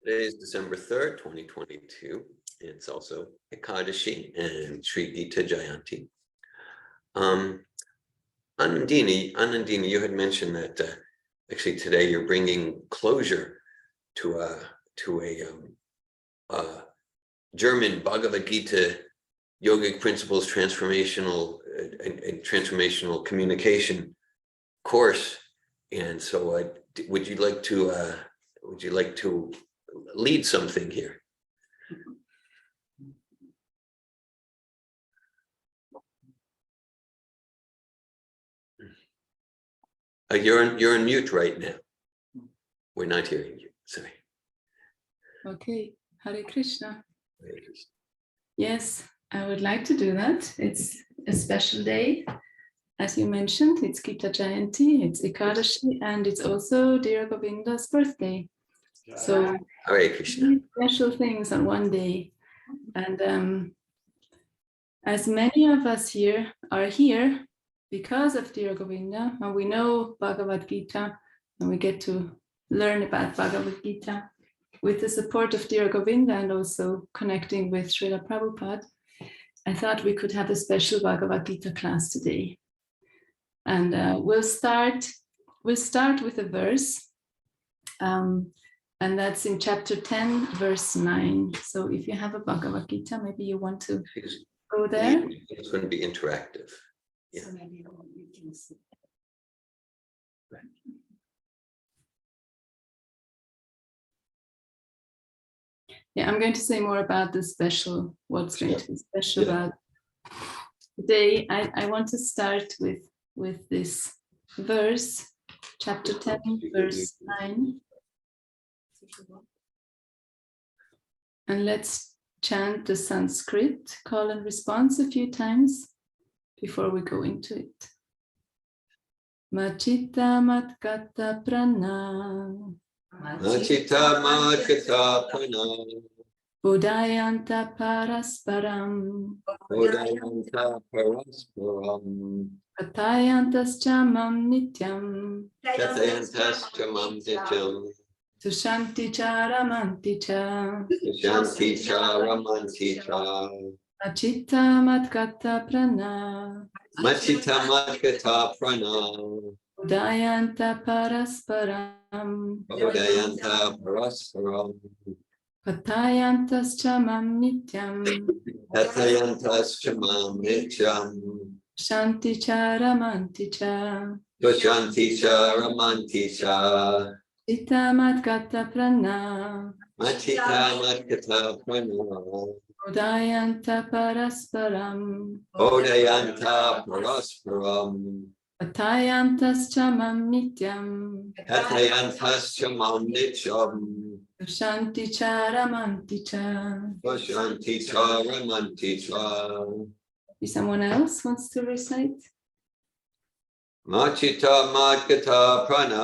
Today is December 3rd, 2022. It's also Ekadashi and Sri Gita Jayanti. Anandini, you had mentioned that actually today you're bringing closure to a German Bhagavad Gita yogic principles transformational transformational communication course, and so would you like to lead something here? You're on mute right now. We're not hearing you. Sorry. Okay. Hare Krishna. Hare Krishna. Yes, I would like to do that. It's a special day. As you mentioned, it's Gita Jayanti, it's Ekadashi, and it's also Dear Govinda's birthday. So Hare Krishna. Special things on one day. And as many of us here are here because of Dear Govinda, and we know Bhagavad Gita, and we get to learn about Bhagavad Gita with the support of Dear Govinda and also connecting with Srila Prabhupada, I thought we could have a special Bhagavad Gita class today. And we'll start with a verse, and that's in chapter 10, verse 9. So if you have a Bhagavad Gita, maybe you want to go there. It's going to be interactive. Yeah. So maybe you can see. Yeah, I'm going to say more about the special, what's going to be special about today. I want to start with this verse, chapter 10, verse 9. And let's chant the Sanskrit call and response a few times before we go into it. Machita matkata prana. Machita matkata prana. Bodhayanta parasparam. Bodhayanta parasparam. Katayantas chamam nityam. Katayantas chamam nityam. Tushanti charamanti cha. Tushanti charamanti cha. Machita matkata prana. Machita matkata prana. Bodhayanta parasparam. Bodhayanta parasparam. Katayantas chamam nityam. Katayantas chamam nityam. Shanti charamanti cha. Tushanti charamanti cha. Machita matkata prana. Machita matkata prana. Bodhayanta parasparam. Bodhayanta parasparam. Katayantas chamam nityam. Katayantas chamam nityam. Shanti charamanti cha. Tushanti charamanti cha. If someone else wants to recite? Machita matkata prana.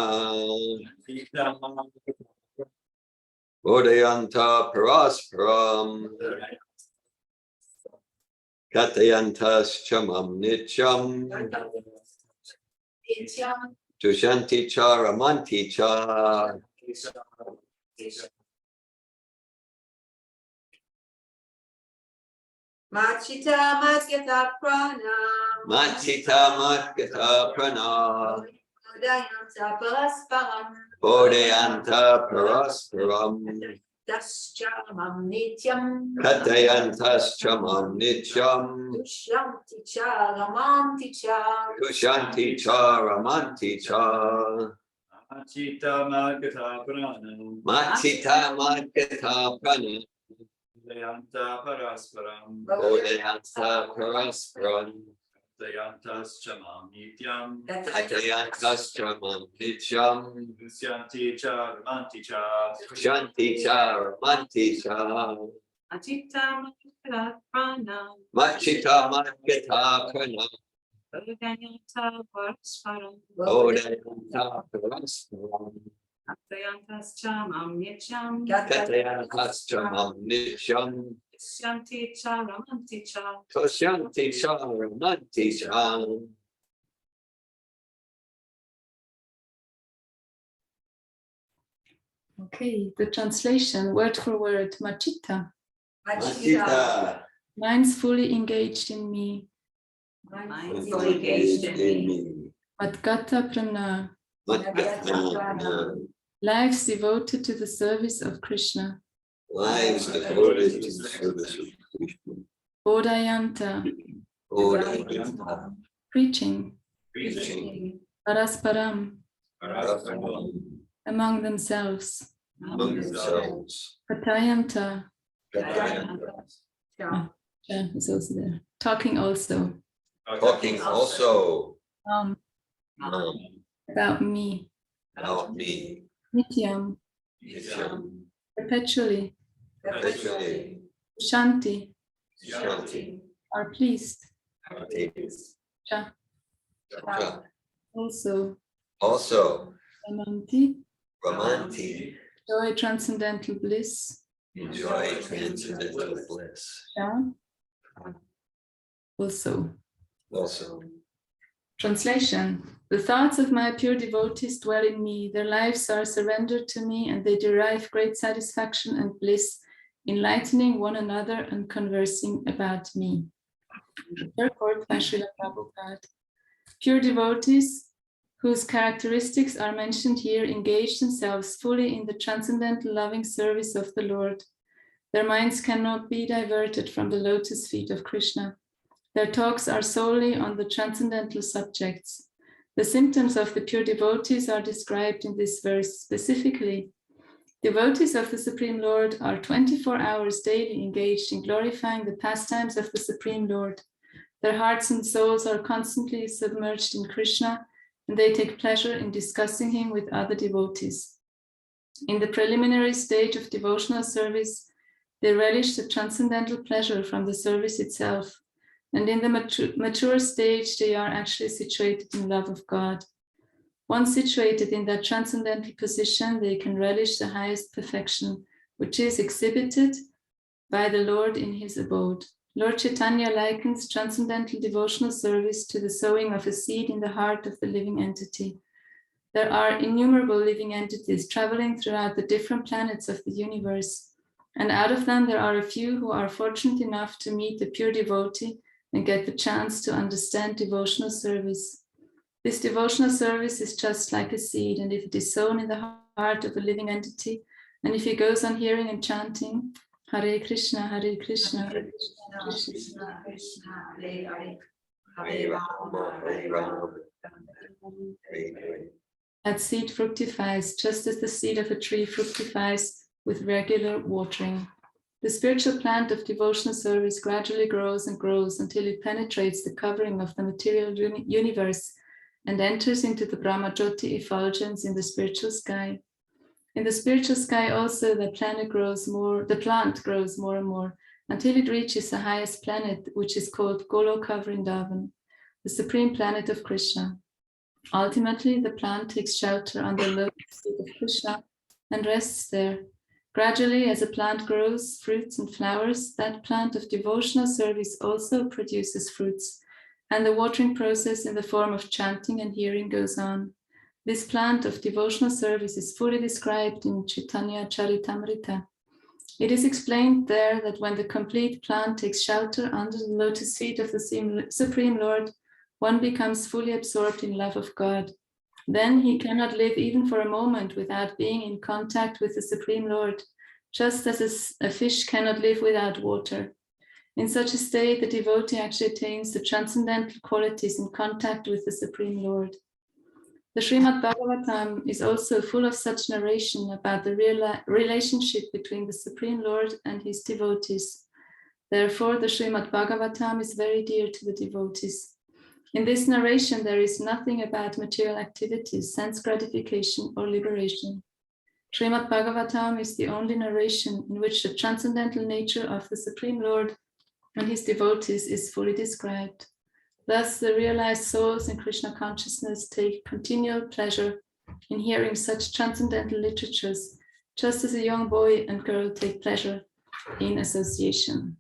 Bodhayanta parasparam. Katayantas chamam nityam. Tushanti charamanti cha. Machita matkata prana. Machita matkata prana. Bodhayanta parasparam. Bodhayanta parasparam. Daschamam nityam. Katayantas chamam nityam. Tushanti charamanti cha. Tushanti charamanti cha. Machita matkata prana. Machita matkata prana. Bodhayanta parasparam. Bodhayanta parasparam. Katayantas chamam nityam. Katayantas chamam nityam. Tusyanti charamanti cha. Tushanti charamanti cha. Machita matkata prana. Machita matkata prana. Bodhayanta parasparam. Bodhayanta parasparam. Katayantas chamam nityam. Katayantas chamam nityam. Shanti charamanti cha. Tushanti charamanti cha. Okay, the translation, word for word, Machita, Machita, minds fully engaged in me, fully engaged in me. Madgata Prana, Madgata, lives devoted to the service of Krishna, lives devoted to the service of Krishna. Bodhayanta, Bodhayanta, preaching, preaching, Parasparam, Parasparam, among themselves, among themselves. Patayanta, Katayanta, yeah, is also there, talking also, talking also about me, about me. Nityam, Nityam, perpetually, perpetually, Shanti, Shanti, are pleased, Artemis, Cha, Cha. also, Also, Ramanti, Ramanti, joy transcendental bliss, enjoy transcendental bliss. Cha, also. Also, Translation. The thoughts of my pure devotees dwell in me, their lives are surrendered to me, and they derive great satisfaction and bliss, enlightening one another and conversing about me. Purport by Srila Prabhupada. Pure devotees, whose characteristics are mentioned here, engage themselves fully in the transcendental loving service of the Lord. Their minds cannot be diverted from the lotus feet of Krishna. Their talks are solely on the transcendental subjects. The symptoms of the pure devotees are described in this verse specifically. Devotees of the Supreme Lord are 24 hours daily engaged in glorifying the pastimes of the Supreme Lord. Their hearts and souls are constantly submerged in Krishna, and they take pleasure in discussing him with other devotees. In the preliminary stage of devotional service, they relish the transcendental pleasure from the service itself. And in the mature stage, they are actually situated in love of God. Once situated in that transcendental position, they can relish the highest perfection, which is exhibited by the Lord in his abode. Lord Chaitanya likens transcendental devotional service to the sowing of a seed in the heart of the living entity. There are innumerable living entities traveling throughout the different planets of the universe, and out of them there are a few who are fortunate enough to meet the pure devotee and get the chance to understand devotional service. This devotional service is just like a seed, and if it is sown in the heart of a living entity, and if he goes on hearing and chanting, Hare Krishna, Hare Krishna, Hare Krishna, Krishna, Hare Rama, Hare Rama, that seed fructifies just as the seed of a tree fructifies with regular watering. The spiritual plant of devotional service gradually grows and grows until it penetrates the covering of the material universe and enters into the Brahmajyoti effulgence in the spiritual sky. In the spiritual sky also the plant grows more and more until it reaches the highest planet, which is called Goloka Vrindavan, the supreme planet of Krishna. Ultimately, the plant takes shelter under the lotus feet of Krishna and rests there. Gradually, as a plant grows fruits and flowers, that plant of devotional service also produces fruits, and the watering process in the form of chanting and hearing goes on. This plant of devotional service is fully described in Chaitanya Charitamrita. It is explained there that when the complete plant takes shelter under the lotus feet of the Supreme Lord, one becomes fully absorbed in love of God. Then he cannot live even for a moment without being in contact with the Supreme Lord, just as a fish cannot live without water. In such a state, the devotee actually attains the transcendental qualities in contact with the Supreme Lord. The Srimad Bhagavatam is also full of such narration about the relationship between the Supreme Lord and his devotees. Therefore, the Srimad Bhagavatam is very dear to the devotees. In this narration, there is nothing about material activities, sense gratification, or liberation. Srimad Bhagavatam is the only narration in which the transcendental nature of the Supreme Lord and his devotees is fully described. Thus, the realized souls in Krishna consciousness take continual pleasure in hearing such transcendental literatures, just as a young boy and girl take pleasure in association.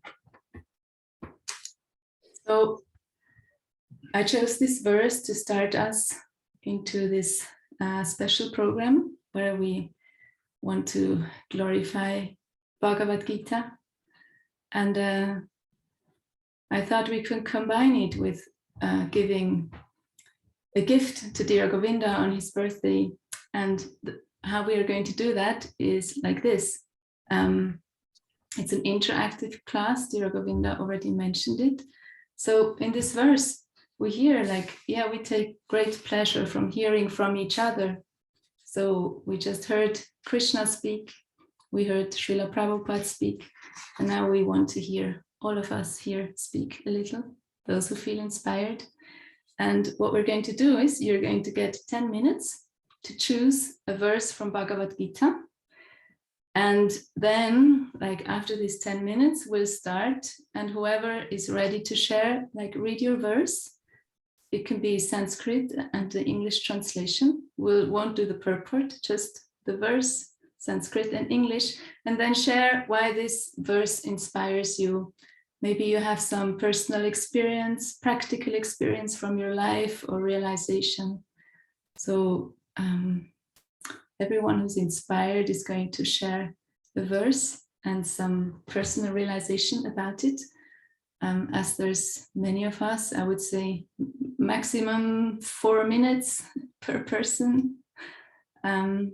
So, I chose this verse to start us into this special program where we want to glorify Bhagavad Gita. And I thought we could combine it with giving a gift to dear Govinda on his birthday. And how we are going to do that is like this. It's an interactive class. Dear Govinda already mentioned it. So in this verse, we hear we take great pleasure from hearing from each other. So we just heard Krishna speak, we heard Srila Prabhupada speak, and now we want to hear all of us here speak a little, those who feel inspired. And what we're going to do is you're going to get 10 minutes to choose a verse from Bhagavad Gita. And then, after these 10 minutes, we'll start, and whoever is ready to share, read your verse. It can be Sanskrit and the English translation. We won't do the purport, just the verse, Sanskrit and English, and then share why this verse inspires you. Maybe you have some personal experience, practical experience from your life or realization. So everyone who's inspired is going to share the verse and some personal realization about it. As there's many of us, I would say maximum 4 minutes per person. I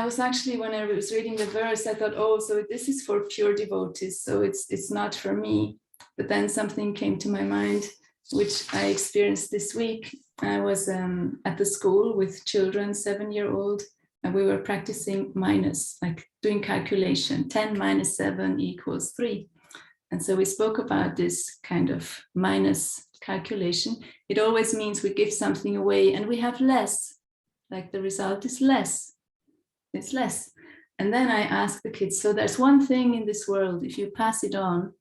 was actually, when I was reading the verse, I thought, oh, so this is for pure devotees, so it's not for me. But then something came to my mind, which I experienced this week. I was at the school with children, 7-year-old, and we were practicing minus, doing calculation, 10 minus 7 equals 3. And so we spoke about this kind of minus calculation. It always means we give something away and we have less, the result is less. It's less. And then I asked the kids, so there's one thing in this world, if you pass it on,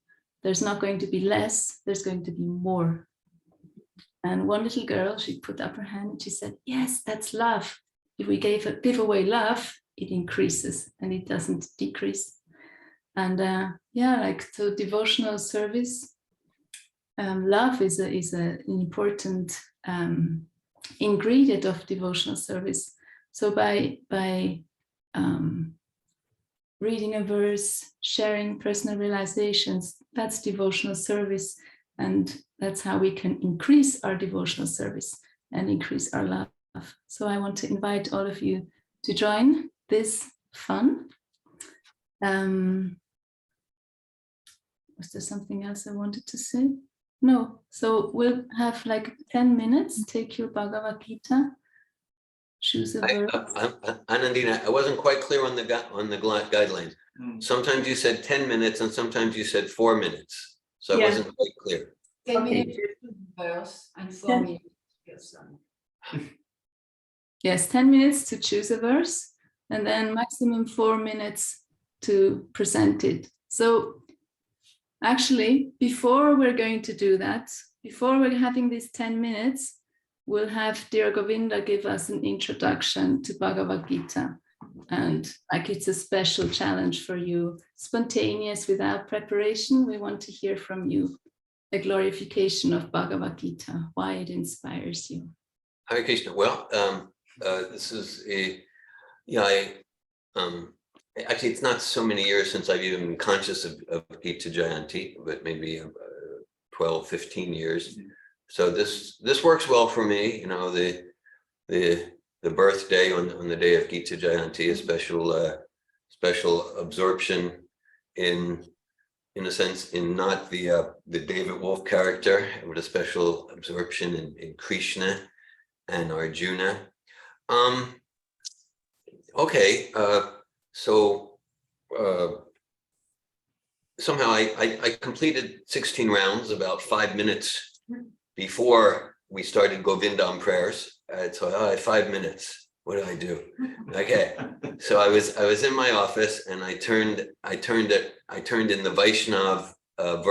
there's not going to be less, there's going to be more. And one little girl, she put up her hand and she said, yes, that's love. If we give away love, it increases and it doesn't decrease. And so devotional service, love is an important ingredient of devotional service. So by reading a verse, sharing personal realizations, that's devotional service. And that's how we can increase our devotional service and increase our love. So I want to invite all of you to join this fun. Was there something else I wanted to say? No. So we'll have 10 minutes, take your Bhagavad Gita, choose a verse. Anandina, I wasn't quite clear on the guidelines. Sometimes you said 10 minutes and sometimes you said 4 minutes. So I wasn't quite clear. 10 minutes verse and 4 minutes person. Yes, 10 minutes to choose a verse and then maximum 4 minutes to present it. So actually, before we're going to do that, before we're having these 10 minutes, we'll have dear Govinda give us an introduction to Bhagavad Gita. And it's a special challenge for you, spontaneous, without preparation. We want to hear from you a glorification of Bhagavad Gita, why it inspires you. Hare Krishna. Well, this is actually, it's not so many years since I've even been conscious of Gita Jayanti, but maybe 12, 15 years. So this works well for me. The birthday on the day of Gita Jayanti, a special absorption in a sense, in not the David Wolf character, but a special absorption in Krishna and Arjuna. Somehow I completed 16 rounds about 5 minutes before we started Govindam prayers. So I had 5 minutes. What do I do? Okay, so I was in my office and I turned in the Vaishnav. I have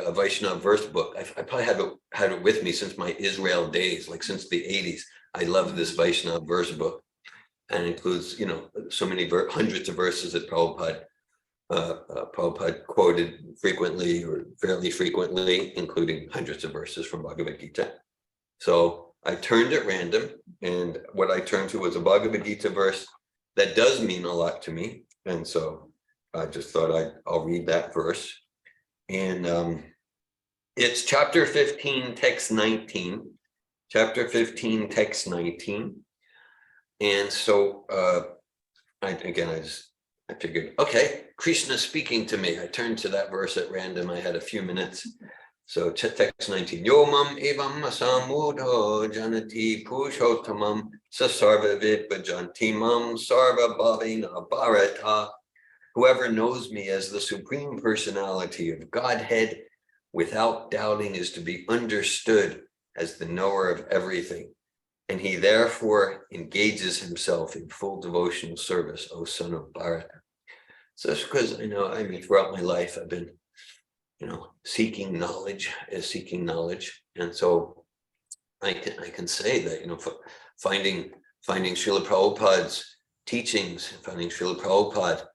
a Vaishnav verse book. I probably had it with me since my Israel days, since the 80s. I love this Vaishnav verse book, and it includes so many hundreds of verses that Prabhupada quoted frequently or fairly frequently, including hundreds of verses from Bhagavad Gita. So I turned at random, and what I turned to was a Bhagavad Gita verse that does mean a lot to me. And so I just thought I'll read that verse. And it's chapter 15, text 19. Chapter 15, text 19. And so I figured, okay, Krishna speaking to me. I turned to that verse at random. I had a few minutes. So text 19. Yomam evam asamudho janati purushottamam sasarvavid bhajantimam sarva bhavina bharata. Whoever knows me as the Supreme Personality of Godhead without doubting is to be understood as the knower of everything. And he therefore engages himself in full devotional service, O son of Bharata. So that's because throughout my life, I've been, seeking knowledge. And so I can say that, finding Srila Prabhupada's teachings, finding Srila Prabhupada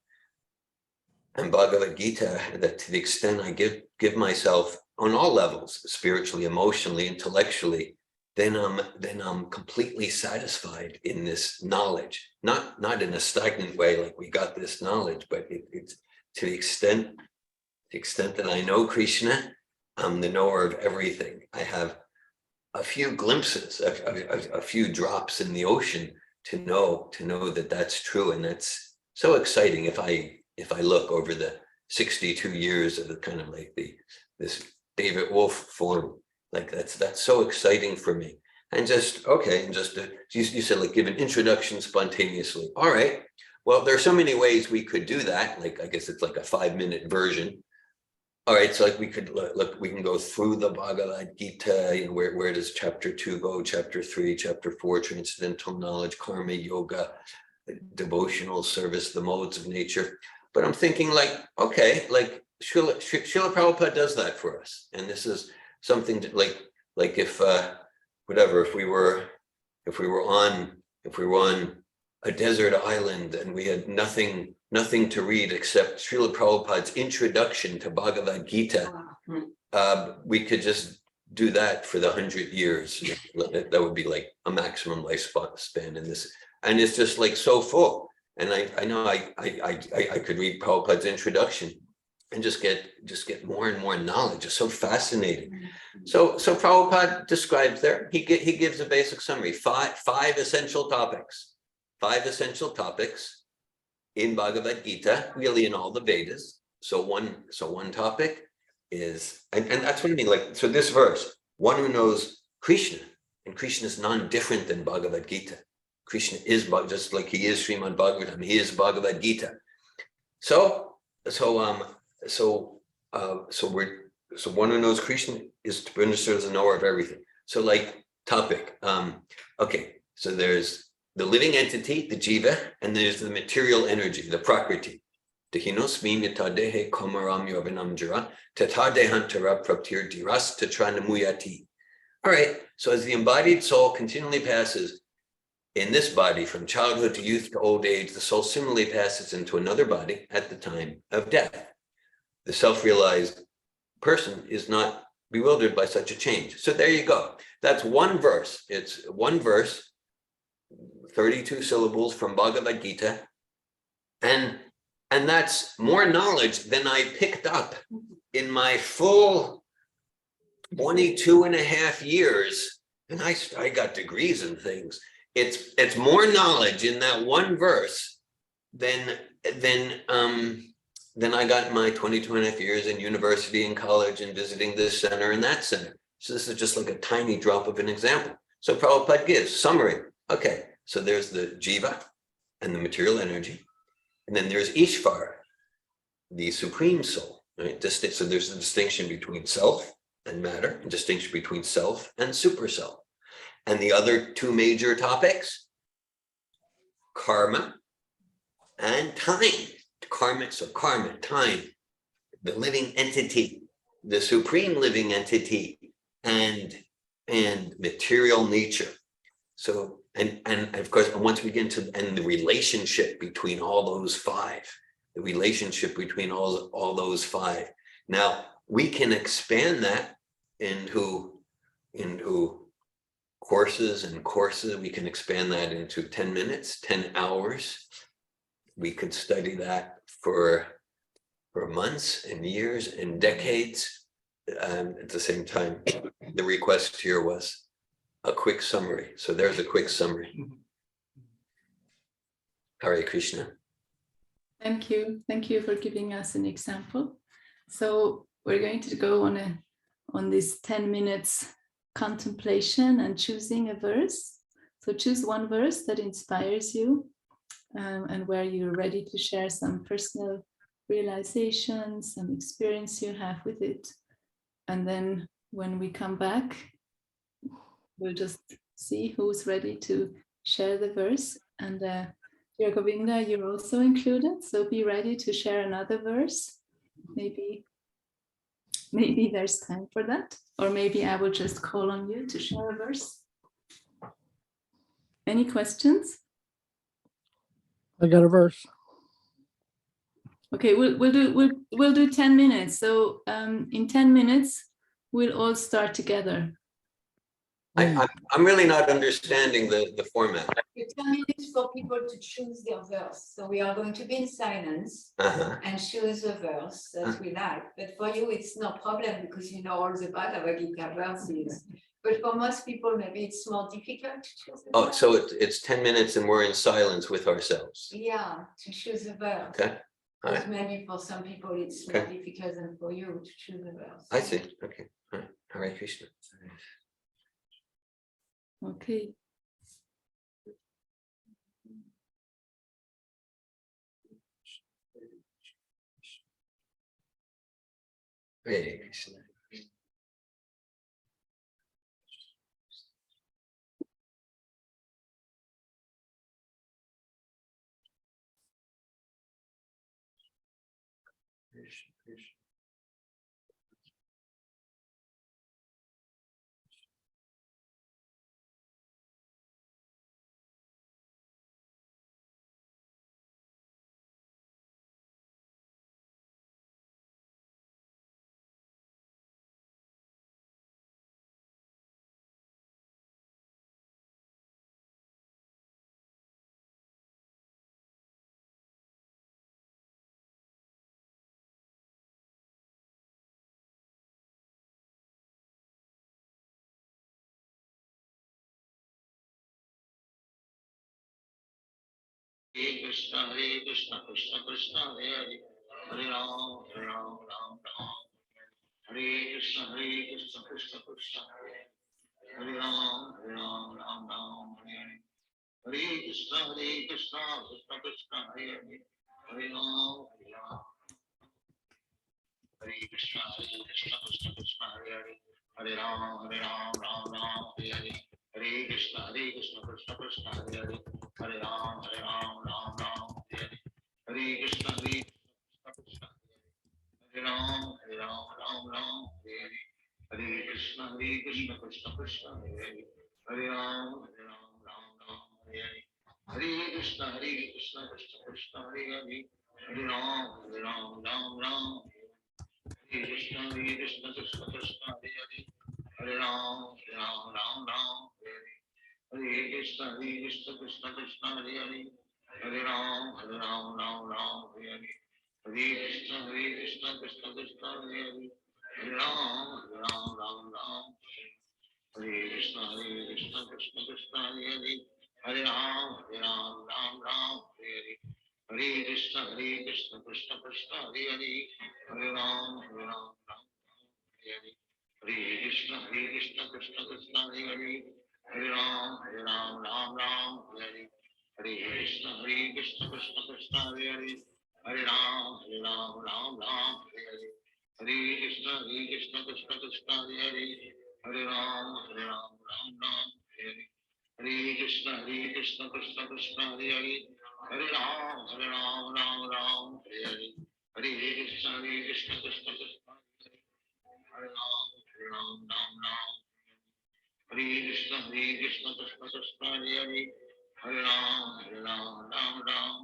and Bhagavad Gita, that to the extent I give myself on all levels, spiritually, emotionally, intellectually, then I'm completely satisfied in this knowledge. Not in a stagnant way, like we got this knowledge, but it's to the extent that I know Krishna, I'm the knower of everything. I have a few glimpses, a few drops in the ocean to know that that's true, and that's so exciting. If I look over the 62 years of the kind of like this David Wolf form, like that's so exciting for me. And just you said, like, give an introduction spontaneously. All right. Well, there are so many ways we could do that. Like, I guess it's like a 5-minute version. All right, so like we could look, we can go through the Bhagavad Gita. Where does chapter 2 go? Chapter 3, chapter 4, transcendental knowledge, karma, yoga, devotional service, the modes of nature. But I'm thinking, like, okay, like Srila Prabhupada does that for us, and this is something to, like if we were on a desert island and we had nothing to read except Srila Prabhupada's introduction to Bhagavad Gita, we could just do that for the 100 years. That would be like a maximum lifespan in this, and it's just like so full. And I know I could read Prabhupada's introduction and just get more and more knowledge. It's so fascinating. So Prabhupada describes there, he gives a basic summary, five essential topics. 5 essential topics in Bhagavad Gita, really in all the Vedas. So one topic is, and that's what I mean, like, so this verse, one who knows Krishna, and Krishna is non-different than Bhagavad Gita. Krishna is just like he is Srimad Bhagavatam, he is Bhagavad Gita. So one who knows Krishna is to be understood as a knower of everything. So like topic, okay, so there's the living entity, the jiva, and there's the material energy, the prakriti. Dehinosmi mitadehe komaram yovinamjara tatadehantara praptir diras tatranamuyati. All right, so as the embodied soul continually passes in this body from childhood to youth to old age, the soul similarly passes into another body at the time of death. The self-realized person is not bewildered by such a change. So there you go. That's one verse. It's one verse, 32 syllables from Bhagavad Gita, and that's more knowledge than I picked up in my full 22 and a half years. And I got degrees and things. It's more knowledge in that one verse than I got in my 22 and a half years in university and college and visiting this center and that center. So this is just like a tiny drop of an example. So Prabhupada gives summary. Okay, so there's the jiva and the material energy, and then there's Ishvara, the supreme soul, right? So there's a distinction between self and matter, and distinction between self and super self. And the other 2 major topics, karma and time. Karma, time, the living entity, the supreme living entity, and material nature. So, and of course, once we get into the relationship between all those 5, the relationship between all those 5. Now we can expand that into courses and courses. We can expand that into 10 minutes, 10 hours. We could study that for months and years and decades. At the same time, the request here was a quick summary. So there's a quick summary. Hare Krishna. Thank you. Thank you for giving us an example. So we're going to go on this 10 minutes contemplation and choosing a verse. So choose one verse that inspires you and where you're ready to share some personal realizations, some experience you have with it. And then when we come back, we'll just see who's ready to share the verse. And dear Govinda, you're also included, so be ready to share another verse. Maybe there's time for that, or maybe I will just call on you to share a verse. Any questions? I got a verse. Okay, we'll do 10 minutes. So in 10 minutes, we'll all start together. I'm really not understanding the format. The 10 minutes for people to choose their verse. So we are going to be in silence and choose a verse that we like. But for you, it's no problem because you know all the Bhagavad Gita verses. But for most people, maybe it's more difficult to choose a Oh, verse. so it's 10 minutes and we're in silence with ourselves. Yeah, to choose a verse. Okay. All Because right. maybe for some people, it's more difficult than for you to choose a verse. I see. Okay. All right. Hare Krishna. Okay. Hare Krishna. Krishna, Krishna. Hare Krishna, Krishna Krishna, Hare Hare, Hare Ram, Ram Ram. Hare Krishna, Krishna Krishna, Hare Ram, Ram Ram. Hare Krishna, Krishna Krishna, Hare Hare, Hare Ram, Ram. Hare Krishna, Krishna Krishna, Hare Hare, Hare Ram, Ram Ram, Hare Hare. Hare Krishna, Krishna Krishna, Hare Hare, Hare Ram, Ram Ram, Hare Hare. Hare Krishna, Krishna, Hare Ram, Ram Ram, Hare Hare. Hare Krishna, Krishna Krishna, Hare Hare, Hare Ram, Ram Ram, Hare Hare. Hare Krishna, Krishna Krishna, Hare Hare, Hare Ram, Ram Ram. Hare Krishna, Krishna Krishna, Hare Hare, Hare Ram, Ram Ram, Hare Hare. Hare Krishna, Krishna Krishna, Hare Hare, Hare Ram, Ram Ram, Hare Hare. Hare Krishna, Krishna Krishna, Hare Hare, Hare Ram, Ram Ram. Hare Krishna, Krishna Krishna, Hare Hare, Hare Ram, Ram Ram, Hare Hare. Hare Krishna, Krishna Krishna, Hare Hare, Hare Ram, Ram Ram, Hare Hare. Hare Krishna, Krishna Krishna, Hare Hare, Hare Ram, Ram Ram, Hare Hare. Hare Krishna, Krishna Hare Hare, Hare Ram, Ram Ram, Hare Hare. Hare Krishna, Krishna Hare Hare, Hare Ram, Ram Ram, Hare Hare. Hare Krishna, Krishna Hare Hare, Hare Ram, Ram Ram, Hare Hare. Hare Krishna, Krishna Hare Hare, Hare Ram, Ram Ram. Hare Krishna, Krishna Hare Hare, Hare Ram, Ram Ram.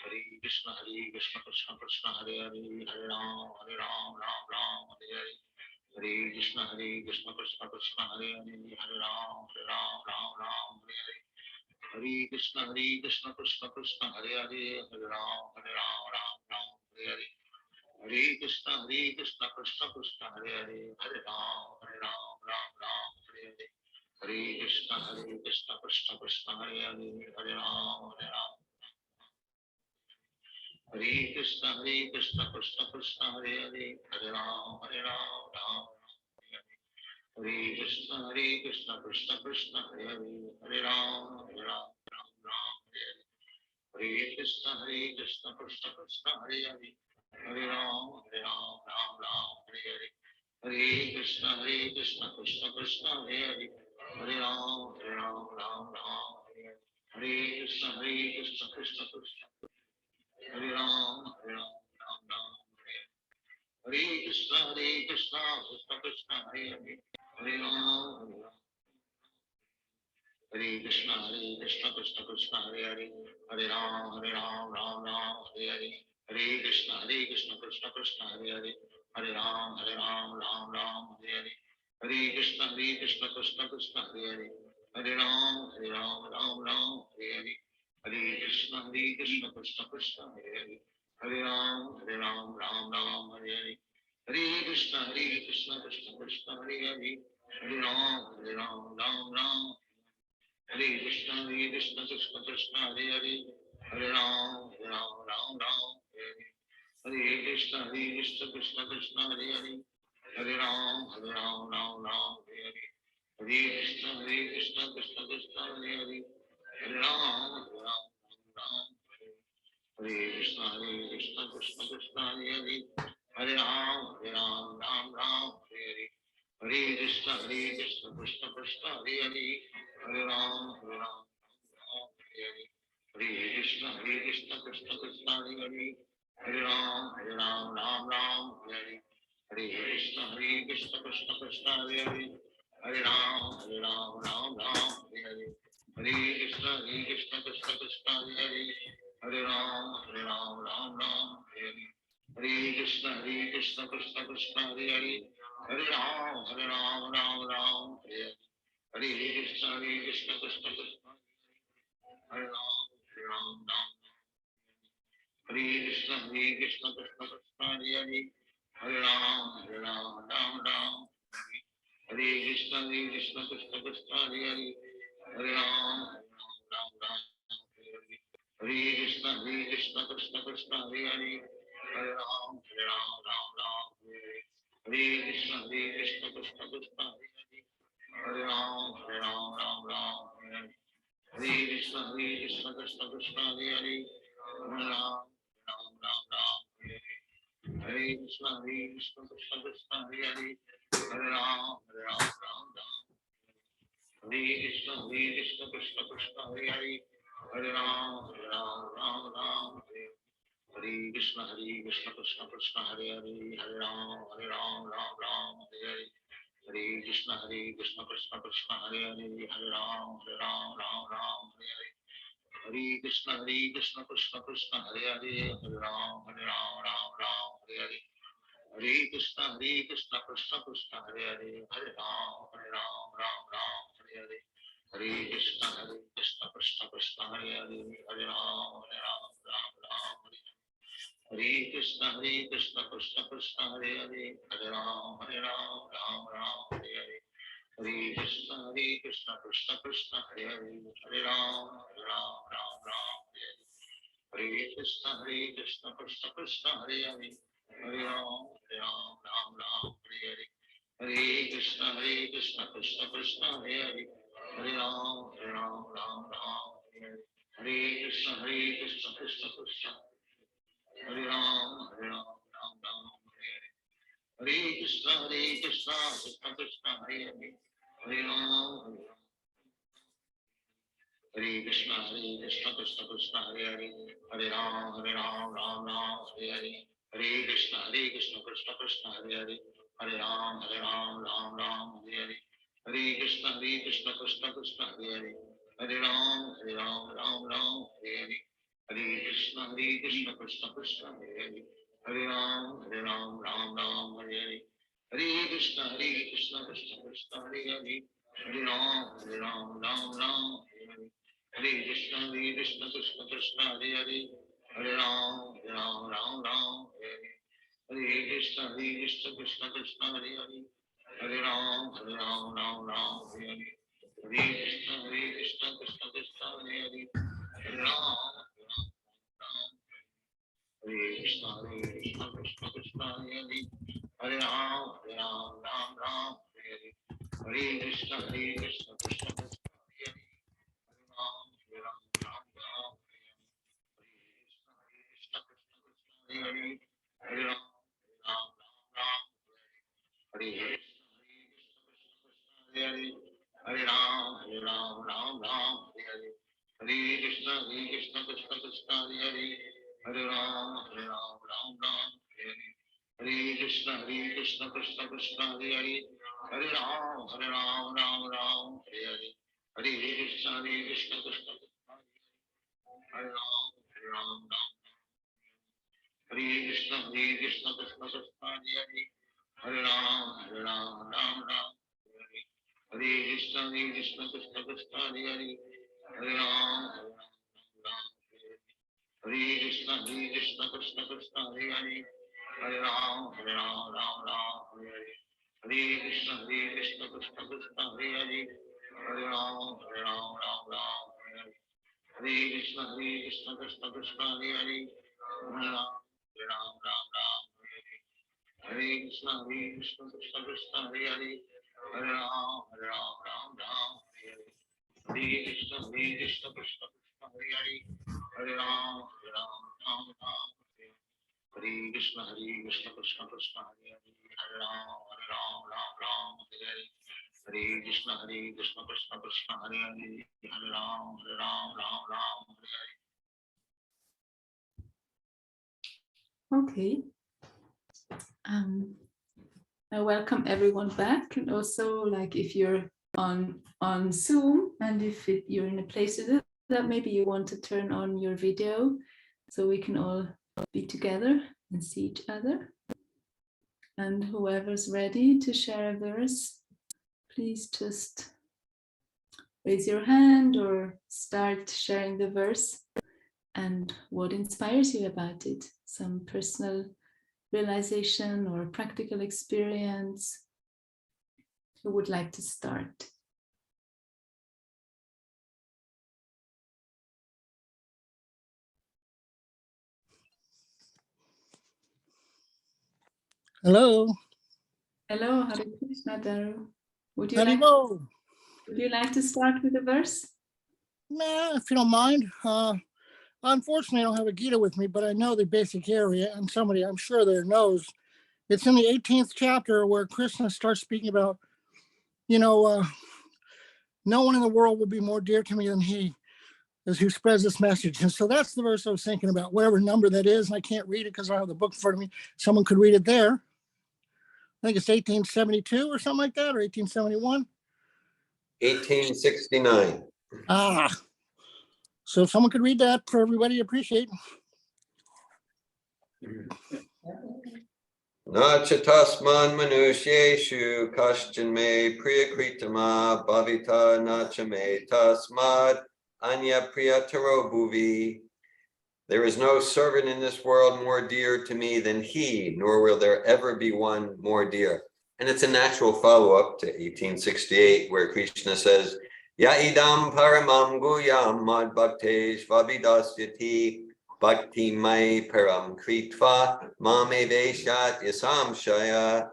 Hare Krishna, Krishna Hare Hare, Hare Ram, Ram Ram, Hare Hare. Hare Krishna Krishna Krishna Hare Hare, Hare Ram, Ram Ram, Hare Hare. Hare Krishna Krishna Krishna Hare Hare, Hare Ram, Ram Ram, Hare Hare. Hare Krishna Krishna Krishna Hare Hare, Hare Ram, Ram Ram, Hare Hare. Hare Krishna Krishna Krishna Hare Hare, Hare Ram, Ram. Hare Krishna Krishna Krishna Hare Hare, Hare Ram, Ram. Hare Krishna Krishna Krishna Hare Hare, Hare Ram, Ram Ram, Hare Hare. Hare Krishna Krishna Krishna Hare Hare, Hare Ram, Ram Ram, Hare Hare. Hare Krishna Krishna Krishna Hare Hare, Hare Ram, Ram Ram, Hare Hare. Hare Krishna Krishna Krishna, Hare Ram, Ram Ram, Hare Hare. Hare Krishna Krishna Krishna Hare Hare, Hare Ram, Hare Krishna Krishna Krishna Hare Hare, Hare Ram, Ram Ram, Hare Hare. Hare Krishna Krishna Krishna Hare Hare, Hare Ram, Ram Ram, Hare Hare. Hare Krishna Krishna Krishna Hare Hare, Hare Ram, Ram Ram, Hare Hare. Hare Krishna Krishna Krishna Hare Hare, Hare Ram, Ram Ram, Hare Hare. Hare Krishna Krishna Krishna Hare Hare, Hare Ram, Ram Ram. Hare Krishna Krishna Krishna Hare Hare, Hare Ram, Ram Ram, Hare Hare. Hare Krishna Krishna Krishna Hare Hare, Hare Ram, Ram Ram, Hare Hare. Hare Krishna Krishna Krishna Hare Hare, Hare Ram, Ram. Hare Krishna Krishna Krishna Hare Hare, Hare Ram, Ram Ram, Hare Hare. Hare Krishna Krishna Krishna Hare Hare, Hare Ram, Ram Hare Hare. Hare Krishna Krishna Krishna Hare Hare, Hare Ram, Ram Hare Hare. Hare Krishna Krishna Krishna Hare Hare, Hare Ram, Ram Hare Hare. Hare Krishna Krishna Krishna Hare Hare, Hare Ram, Ram Hare Hare. Hare Krishna Krishna Krishna Hare Hare, Hare Ram, Ram Hare Hare. Hare Krishna Krishna Krishna, Hare Ram, Ram. Hare Krishna Krishna Krishna Hare Hare, Hare Ram, Ram. Hare Krishna Krishna Krishna Hare Hare, Hare Ram, Ram. Hare Krishna Krishna Krishna Hare Hare, Hare Ram, Ram. Hare Krishna Krishna Krishna Hare Hare, Hare Ram, Ram. Hare Krishna Krishna Krishna Hare Hare, Hare Ram, Ram. Hare Krishna Krishna Krishna Hare Hare, Hare Ram, Ram. Hare Krishna Krishna Krishna Hare Hare, Hare Ram, Ram. Hare Krishna Krishna Krishna Hare Hare, Hare Ram, Ram. Hare Krishna Krishna Krishna Hare Hare, Hare Ram, Ram. Hare Krishna Krishna Krishna Hare Hare, Hare Ram, Ram. Hare Krishna Krishna Krishna Hare Hare, Hare Ram, Ram. Hare Krishna Krishna Krishna Hare Hare, Hare Ram, Ram. Hare Krishna Krishna Krishna Hare Hare, Hare Ram, Ram. Hare Hare. Hare Krishna Krishna Krishna Hare Hare, Hare Ram, Ram. Hare Krishna Krishna Krishna Hare Hare, Hare Ram, Ram. Hare Krishna Krishna Krishna Hare Hare, Hare Ram, Ram. Hare Krishna Krishna Krishna, Hare Ram, Ram. Hare Krishna Krishna Krishna Hare Hare, Hare Ram. Hare Krishna Krishna Krishna Hare Hare, Hare Ram, Ram. Hare Hare. Hare Krishna Krishna Krishna Hare Hare, Hare Ram, Ram. Hare Hare. Hare Krishna Krishna Krishna Hare Hare, Hare Ram, Ram. Hare Hare. Hare Krishna Krishna Krishna Hare Hare, Hare Ram, Ram. Hare Hare. Hare Krishna, Krishna Krishna, Hare Hare, Hare Ram, Ram Ram, Hare Krishna, Krishna Krishna, Hare Hare, Hare Ram, Ram Ram, Hare Krishna, Krishna Krishna, Hare Hare, Hare Ram, Ram Ram, Hare Hare, Hare Krishna, Krishna Krishna, Hare Hare, Hare Ram, Ram, Hare Krishna, Krishna Krishna, Hare Hare, Hare Ram, Ram Ram, Hare Hare, Hare Krishna, Krishna Krishna, Hare Hare, Hare Ram, Ram Ram, Hare Krishna, Krishna Krishna, Hare Hare, Hare Ram, Ram, Hare Krishna, Hare Hare, Hare Ram, Ram Ram, Hare Hare, Hare Krishna, Krishna Krishna, Hare Hare, Hare Ram, Ram Ram, Hare Hare, Hare Krishna, Krishna Krishna, Hare Hare, Hare Ram, Ram Ram, Hare Hare, Hare Krishna, Krishna Krishna, Hare Ram, Ram Ram, Hare Krishna, Krishna Krishna, Hare Hare, Hare Ram, Ram Ram, Hare Krishna, Krishna Krishna, Hare Hare, Hare Ram, Ram, Hare Krishna, Krishna Krishna, Hare Hare, Hare Ram, Ram, Hare Hare, Hare Krishna, Krishna Krishna, Hare Hare, Hare Ram, Ram, Hare Hare, Hare Krishna, Krishna Krishna, Hare Hare, Hare Ram, Ram, Hare Krishna, Krishna Krishna, Hare Hare, Hare Ram, Ram, Hare Hare, Hare Krishna, Krishna Krishna, Hare Hare, Hare Ram, Ram, Hare Krishna, Krishna Krishna, Hare Hare, Hare Ram, Ram, Hare Hare, Hare Krishna, Krishna Krishna, Hare Hare, Hare Ram, Ram, Hare Hare. Okay. I welcome everyone back, and also, like, if you're on Zoom and if you're in a place to do that, maybe you want to turn on your video so we can all be together and see each other. And whoever's ready to share a verse, please just raise your hand or start sharing the verse and what inspires you about it. Some personal realization or practical experience. Who would like to start? Hello. Hello, Hare Krishna, Daru. Would you Haribo. like to start with a verse? Nah, if you don't mind. Unfortunately, I don't have a Gita with me, but I know the basic area, and somebody I'm sure there knows. It's in the 18th chapter where Krishna starts speaking about, no one in the world will be more dear to me than he is who spreads this message. And so that's the verse I was thinking about, whatever number that is. And I can't read it because I don't have the book in front of me. Someone could read it there. I think it's 1872 or something like that, or 1871. 1869. So if someone could read that for everybody to appreciate. Na chatasman manusheshu kaschan me priyakritama bhavita nacha me tasmad anya priyataro bhuvi. There is no servant in this world more dear to me than he, nor will there ever be one more dear. And it's a natural follow-up to 1868, where Krishna says, Ya idam paramam guyam mad bhaktesh vavidasyati bhakti mai param kritva mame veshat yasam shaya.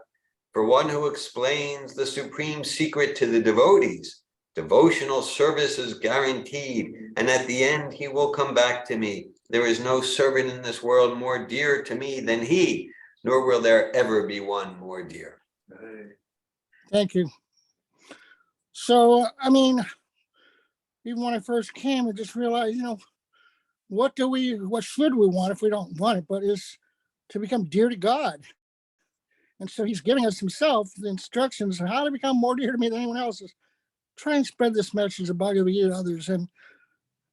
For one who explains the supreme secret to the devotees, devotional service is guaranteed, and at the end he will come back to me. There is no servant in this world more dear to me than he, nor will there ever be one more dear. Thank you. So, even when I first came, I just realized, what should we want if we don't want it, but is to become dear to God. And so he's giving us himself the instructions on how to become more dear to me than anyone else. Is try and spread this message of Bhagavad Gita to others. And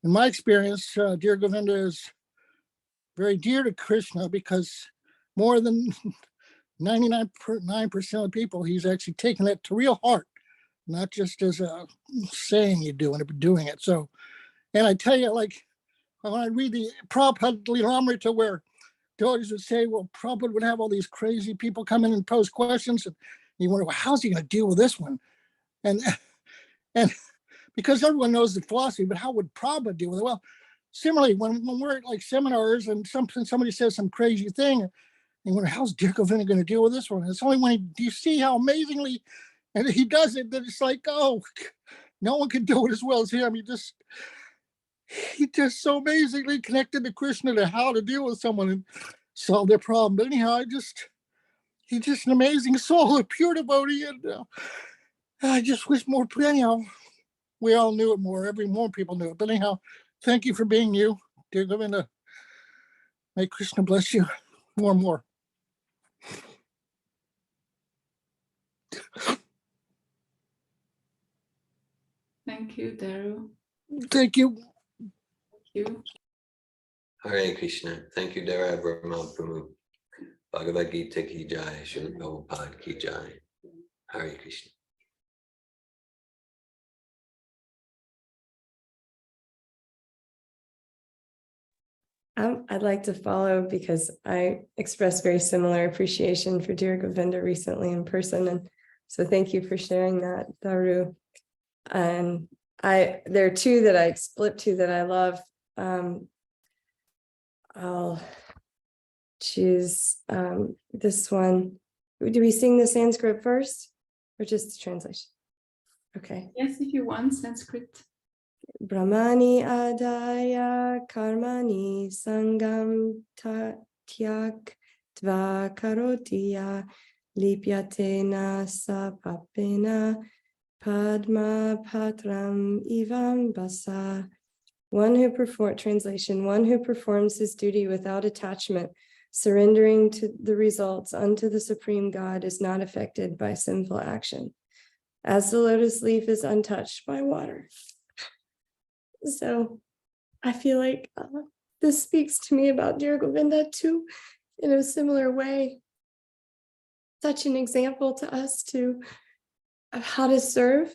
in my experience, dear Govinda is very dear to Krishna, because more than 99% of people, he's actually taking it to real heart, not just as a saying you're doing it, but doing it. So, and I tell you, like, when I read the Prabhupada Lilamrita, where devotees would say, well, Prabhupada would have all these crazy people come in and pose questions, and you wonder, well, how's he going to deal with this one? And because everyone knows the philosophy, but how would Prabhupada deal with it? Well, similarly, when we're at like seminars and somebody says some crazy thing, you wonder, how's Dear Govinda going to deal with this one? It's only when you see how amazingly and he does it that it's like, oh, no one can do it as well as him. He just so amazingly connected to Krishna to how to deal with someone and solve their problem. But anyhow, he's just an amazing soul, a pure devotee, and I just wish more. Anyhow, we all knew it more. More people knew it. But anyhow, thank you for being you, Dear Govinda. May Krishna bless you more and more. Thank you, Daru. Thank you. Thank you. Hare Krishna. Thank you, Dara Brahma Prabhu. Bhagavad Gita ki jai, Srila Prabhupada ki jai. Hare Krishna. I'd like to follow because I expressed very similar appreciation for Dear Govinda recently in person. And so thank you for sharing that, Daru. And there are two that I split to that I love. I'll choose this one. Do we sing the Sanskrit first or just the translation? Okay. Yes, if you want Sanskrit. Brahmani adaya karmani sangam tyak tva karotiya lipyatena sapapena padma patram ivam basa. Translation, one who performs his duty without attachment, surrendering to the results unto the Supreme God, is not affected by sinful action, as the lotus leaf is untouched by water. So I feel like this speaks to me about Dear Govinda too, in a similar way. Such an example to us of how to serve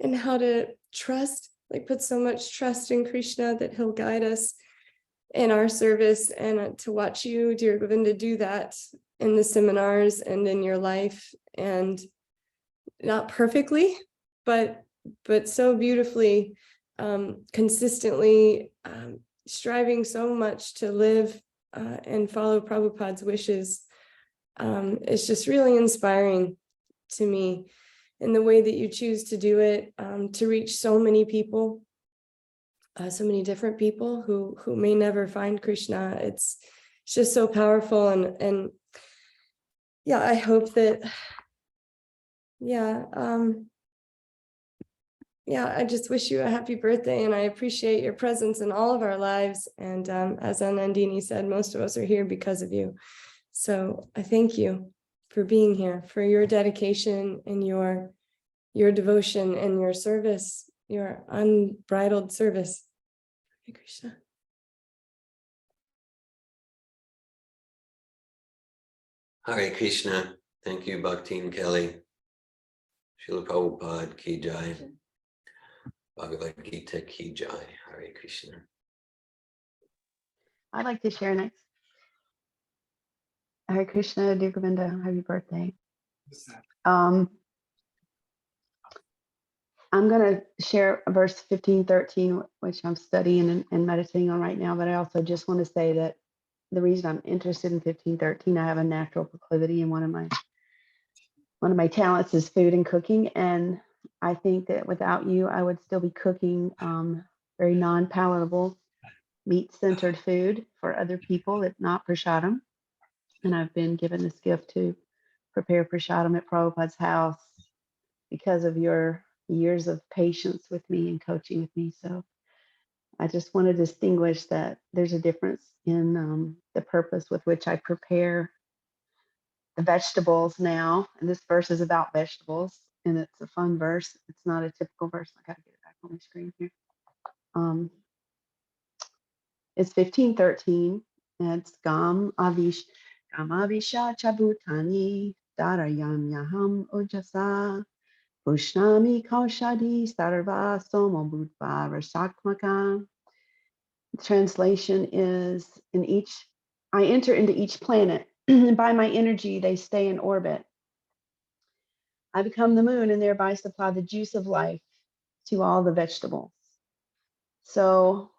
and how to trust, like put so much trust in Krishna that he'll guide us in our service, and to watch you, Dear Govinda, do that in the seminars and in your life, and not perfectly, but so beautifully, consistently striving so much to live and follow Prabhupada's wishes. It's just really inspiring to me in the way that you choose to do it, to reach so many people, so many different people who may never find Krishna. It's just so powerful, and yeah, I hope that, I just wish you a happy birthday, and I appreciate your presence in all of our lives. And as Anandini said, most of us are here because of you. So I thank you for being here, for your dedication and your devotion and your service, your unbridled service. Hare Krishna. Hare Krishna. Thank you, Bhakti and Kelly. Srila Prabhupada ki jai. Bhagavad Gita ki jai. Hare Krishna. I'd like to share next. Hare Krishna, Dear Govinda, happy birthday. I'm going to share verse 15:13, which I'm studying and meditating on right now, but I also just want to say that the reason I'm interested in 15:13, I have a natural proclivity, and one of my talents is food and cooking, and I think that without you, I would still be cooking very non-palatable, meat-centered food for other people, if not prasadam. And I've been given this gift to prepare prasadam at Prabhupada's house because of your years of patience with me and coaching with me. So I just want to distinguish that there's a difference in the purpose with which I prepare the vegetables now. And this verse is about vegetables, and it's a fun verse. It's not a typical verse. I got to get it back on my screen here. It's 15:13, and it's Gam Kamavisha Chabutani Darayam Yaham Ujasa Pushnami Kaushadi Sarva Somobhutva Rasakmaka. Translation is I enter into each planet, and by my energy they stay in orbit. I become the moon and thereby supply the juice of life to all the vegetables. So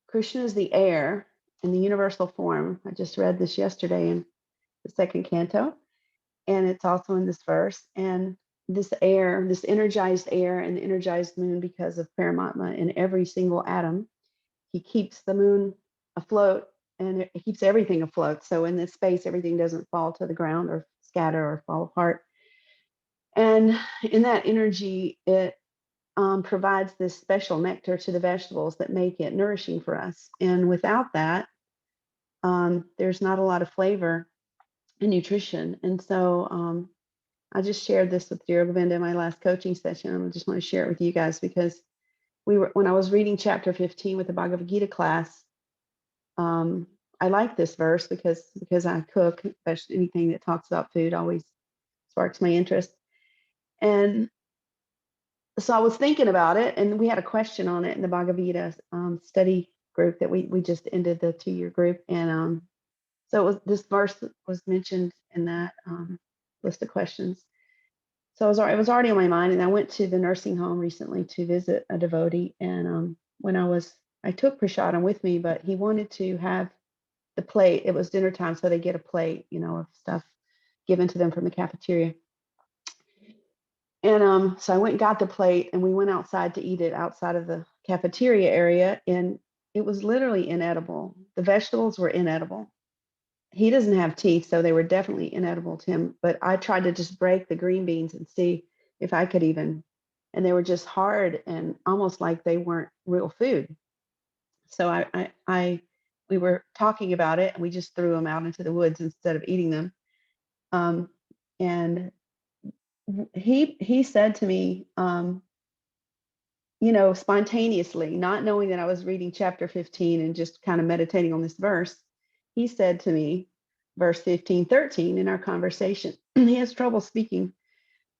Krishna is the air in the universal form. I just read this yesterday in the second canto, and it's also in this verse. And this air, this energized air and the energized moon, because of Paramatma in every single atom, he keeps the moon afloat and it keeps everything afloat. So in this space, everything doesn't fall to the ground or scatter or fall apart. And in that energy, it provides this special nectar to the vegetables that make it nourishing for us. And without that, there's not a lot of flavor and nutrition. And so I just shared this with Dear Govinda in my last coaching session. I just want to share it with you guys because when I was reading chapter 15 with the Bhagavad Gita class, I like this verse because I cook, especially anything that talks about food always sparks my interest. And so I was thinking about it, and we had a question on it in the Bhagavad Gita study group that we just ended the 2-year group. And so this verse was mentioned in that list of questions. So it was already on my mind, and I went to the nursing home recently to visit a devotee. And when I took prasadam with me, but he wanted to have the plate. It was dinner time, so they get a plate, of stuff given to them from the cafeteria. And so I went and got the plate, and we went outside to eat it outside of the cafeteria area, and it was literally inedible. The vegetables were inedible. He doesn't have teeth, so they were definitely inedible to him. But I tried to just break the green beans and see if I could and they were just hard and almost like they weren't real food. So we were talking about it, and we just threw them out into the woods instead of eating them. And he said to me, spontaneously, not knowing that I was reading chapter 15 and just kind of meditating on this verse, he said to me, verse 15, 13 in our conversation. He has trouble speaking,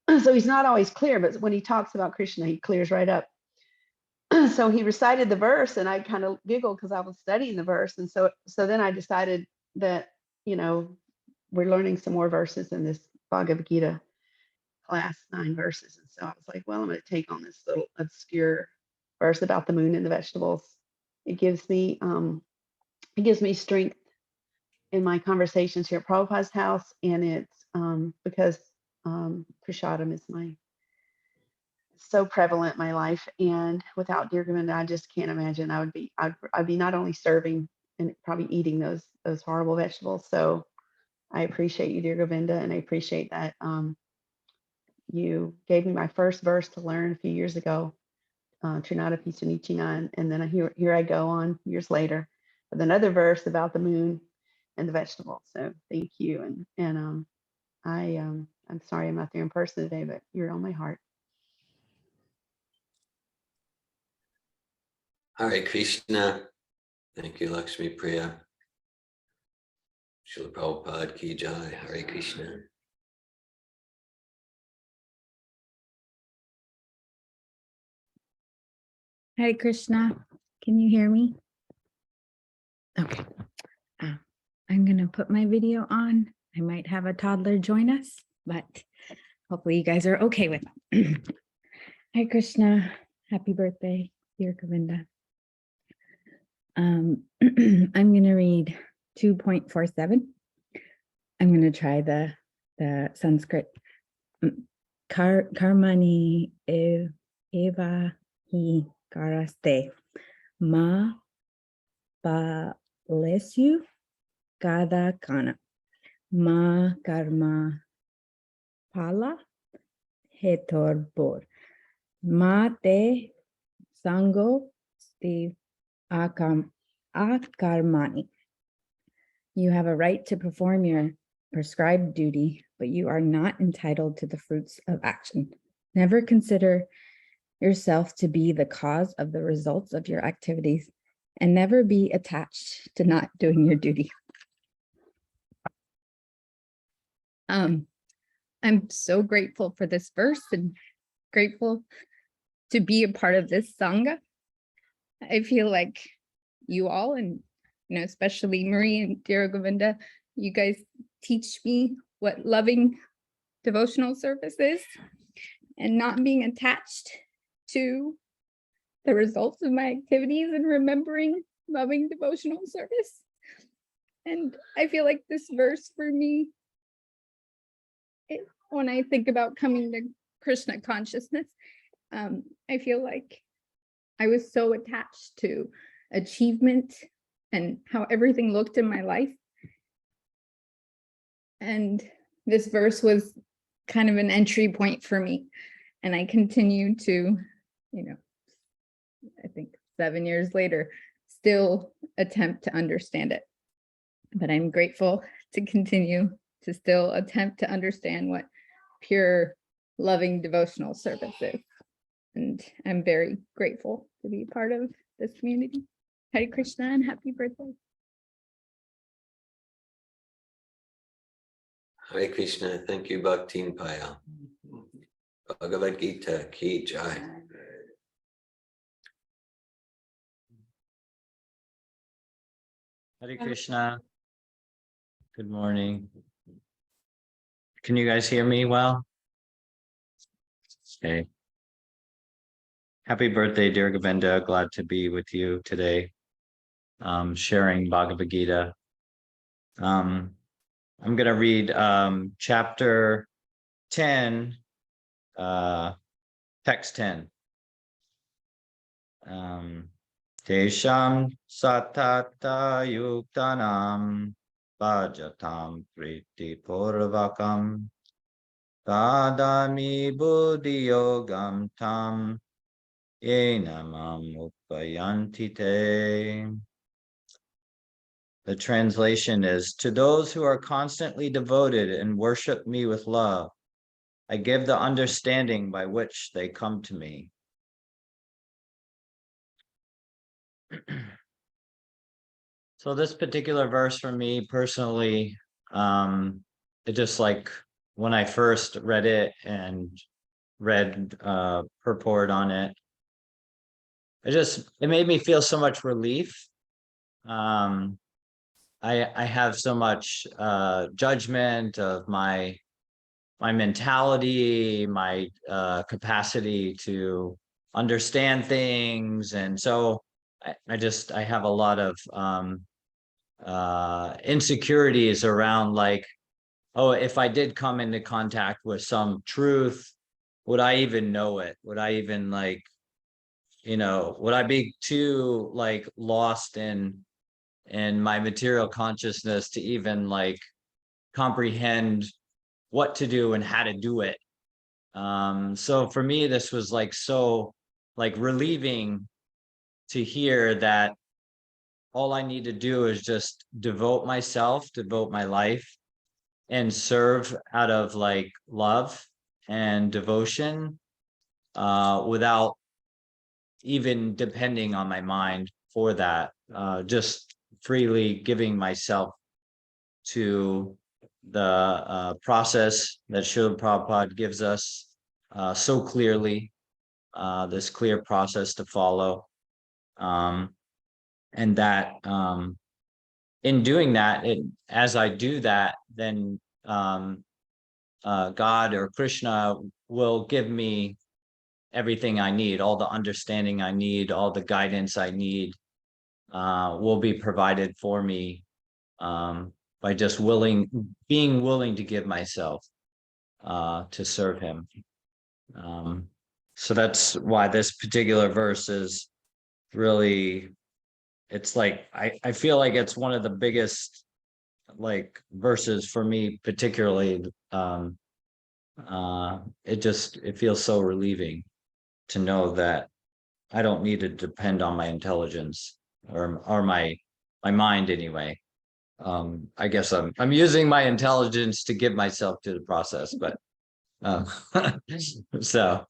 so he's not always clear, but when he talks about Krishna, he clears right up. So he recited the verse, and I kind of giggled because I was studying the verse. And so then I decided that, we're learning some more verses in this Bhagavad Gita class, 9 verses. And so I was like, well, I'm going to take on this little obscure verse about the moon and the vegetables. It gives me strength in my conversations here at Prabhupada's house. And it's because prasadam is so prevalent in my life. And without Dear Govinda, I just can't imagine I'd be not only serving and probably eating those horrible vegetables. So I appreciate you, Dear Govinda, and I appreciate that you gave me my first verse to learn a few years ago, Trinata Pisanichina, and then here I go on years later with another verse about the moon and the vegetables. So thank you, and I'm sorry I'm not there in person today, but you're on my heart. Hare Krishna. Thank you, Lakshmi Priya. Srila Prabhupada Ki Jai. Hare Krishna. Hare Krishna. Can you hear me? Okay. I'm going to put my video on. I might have a toddler join us, but hopefully you guys are okay with it. Hare Krishna. Happy birthday, dear Govinda. I'm going to read 2.47. I'm going to try the Sanskrit. Karmani eva hi karaste ma palesyu kada kana ma karma pala hetorbor ma te sango sti akarmani. You have a right to perform your prescribed duty, but you are not entitled to the fruits of action. Never consider yourself to be the cause of the results of your activities, and never be attached to not doing your duty. I'm so grateful for this verse and grateful to be a part of this Sangha. I feel like you all, and especially Marie and dear Govinda, you guys teach me what loving devotional service is and not being attached to the results of my activities and remembering loving devotional service. And I feel like this verse for me, when I think about coming to Krishna consciousness, I feel like I was so attached to achievement and how everything looked in my life. And this verse was kind of an entry point for me. And I continue to, I think 7 years later, still attempt to understand it. But I'm grateful to continue to still attempt to understand what pure loving devotional service is. And I'm very grateful to be part of this community. Hare Krishna and happy birthday. Hare Krishna. Thank you, Bhaktin Paya. Bhagavad Gita Ki Jai. Hare Krishna. Good morning. Can you guys hear me well? Okay. Happy birthday, dear Govinda. Glad to be with you today, sharing Bhagavad Gita. I'm going to read chapter 10, text 10. Tesham satata yuktanam bhajatam priti purvakam tadami buddhi yogam tam yenamam upayanti te. The translation is, to those who are constantly devoted and worship me with love, I give the understanding by which they come to me. So this particular verse for me personally, it just like when I first read it and read purport on it, it made me feel so much relief. I have so much judgment of my mentality, my capacity to understand things, and so I have a lot of insecurities around like, oh, if I did come into contact with some truth, would I even know it? Would I even like, would I be too like lost in my material consciousness to even like comprehend what to do and how to do it? So for me, this was like so like relieving to hear that all I need to do is just devote my life and serve out of like love and devotion, without even depending on my mind for that, just freely giving myself to the process that Srila Prabhupada gives us so clearly, this clear process to follow. And that in doing that, as I do that, then God or Krishna will give me everything I need, all the understanding I need, all the guidance I need will be provided for me by just being willing to give myself to serve him. So that's why this particular verse is really, it's like, I feel like it's one of the biggest like verses for me, particularly. It feels so relieving to know that I don't need to depend on my intelligence or my mind anyway. I guess I'm using my intelligence to give myself to the process, but so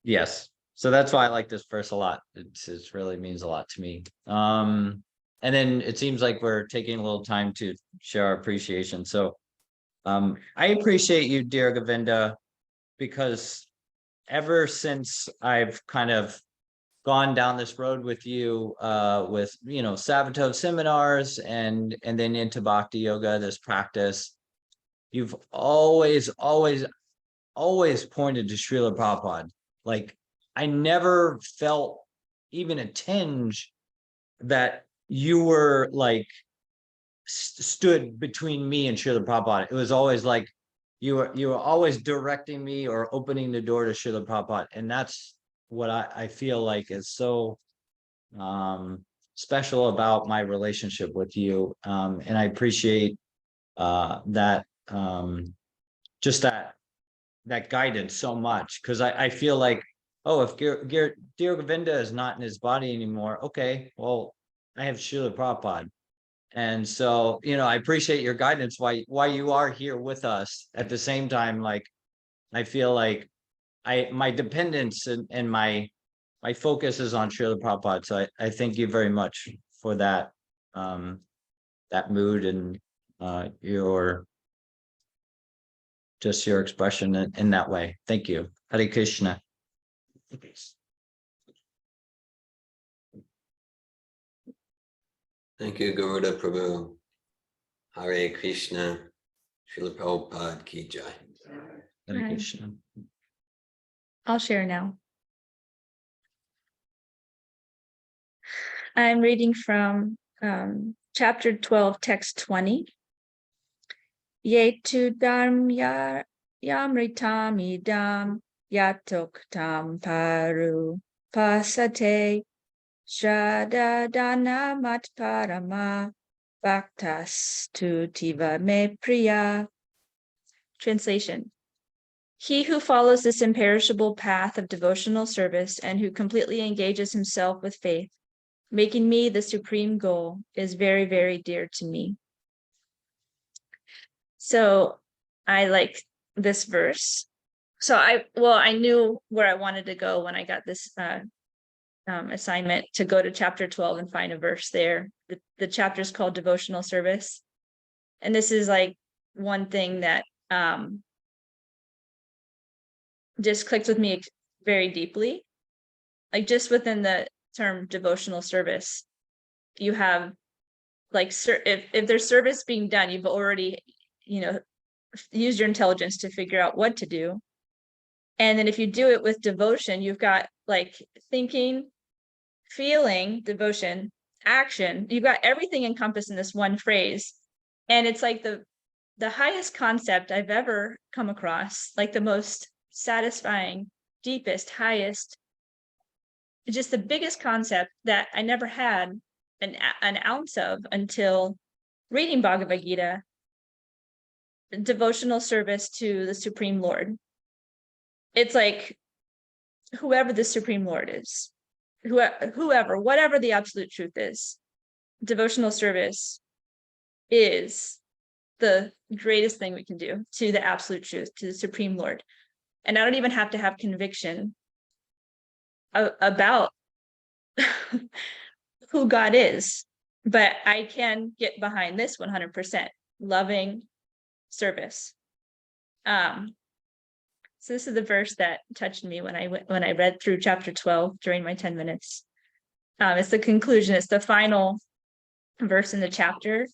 yes. So that's why I like this verse a lot. It really means a lot to me. And then it seems like we're taking a little time to share our appreciation. So I appreciate you, dear Govinda, because ever since I've kind of gone down this road with you, with, Savatov seminars and then into Bhakti Yoga, this practice, you've always pointed to Srila Prabhupada. Like, I never felt even a tinge that you were like stood between me and Srila Prabhupada. It was always like you were always directing me or opening the door to Srila Prabhupada. And that's what I feel like is so special about my relationship with you. And I appreciate that just that guidance so much, because I feel like, oh, if dear Govinda is not in his body anymore, okay, well, I have Srila Prabhupada. And so, I appreciate your guidance why you are here with us. At the same time, like, I feel like my dependence and my focus is on Srila Prabhupada. So I thank you very much for that that mood and your expression in that way. Thank you. Hare Krishna. Thank you, Garuda Prabhu. Hare Krishna. Srila Prabhupada ki jai. Hare Right. Krishna. I'll share now. I'm reading from chapter 12, text 20. Yetu dharm yamritam idam yatoktam paru pasate shradadana matparama bhaktas tutiva me priya. Translation. He who follows this imperishable path of devotional service and who completely engages himself with faith, making me the supreme goal, is very, very dear to me. So I like this verse. So I knew where I wanted to go when I got this assignment to go to chapter 12 and find a verse there. The chapter is called Devotional Service. And this is like one thing that just clicked with me very deeply. Like, just within the term devotional service, you have like, if there's service being done, you've already, used your intelligence to figure out what to do. And then if you do it with devotion, you've got like thinking, feeling, devotion, action. You've got everything encompassed in this one phrase. And it's like the highest concept I've ever come across, like the most satisfying, deepest, highest, just the biggest concept that I never had an ounce of until reading Bhagavad Gita. Devotional service to the Supreme Lord. It's like whoever the Supreme Lord is, whoever, whatever the absolute truth is, devotional service is the greatest thing we can do to the absolute truth, to the Supreme Lord. And I don't even have to have conviction about who God is, but I can get behind this 100%, loving service. So this is the verse that touched me when I read through chapter 12 during my 10 minutes. It's the conclusion. It's the final verse in the chapter.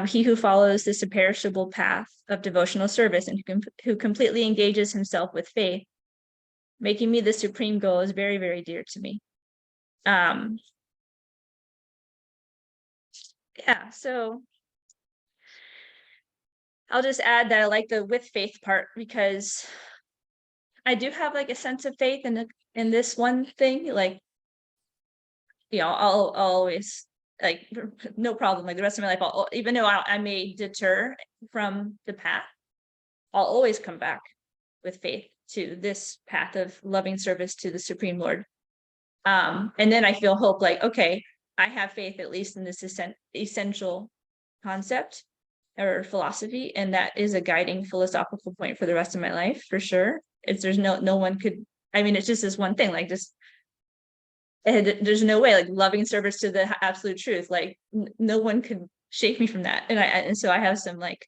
He who follows this imperishable path of devotional service and who completely engages himself with faith, making me the supreme goal, is very, very dear to me. Yeah, so I'll just add that I like the with faith part, because I do have like a sense of faith in this one thing. Like, I'll always, like, no problem. Like the rest of my life, even though I may deter from the path, I'll always come back with faith to this path of loving service to the Supreme Lord. And then I feel hope, like, okay, I have faith at least in this essential concept or philosophy, and that is a guiding philosophical point for the rest of my life, for sure. There's no one could, I mean, it's just this one thing, like, just there's no way, like, loving service to the absolute truth, like no one could shake me from that. And so I have some like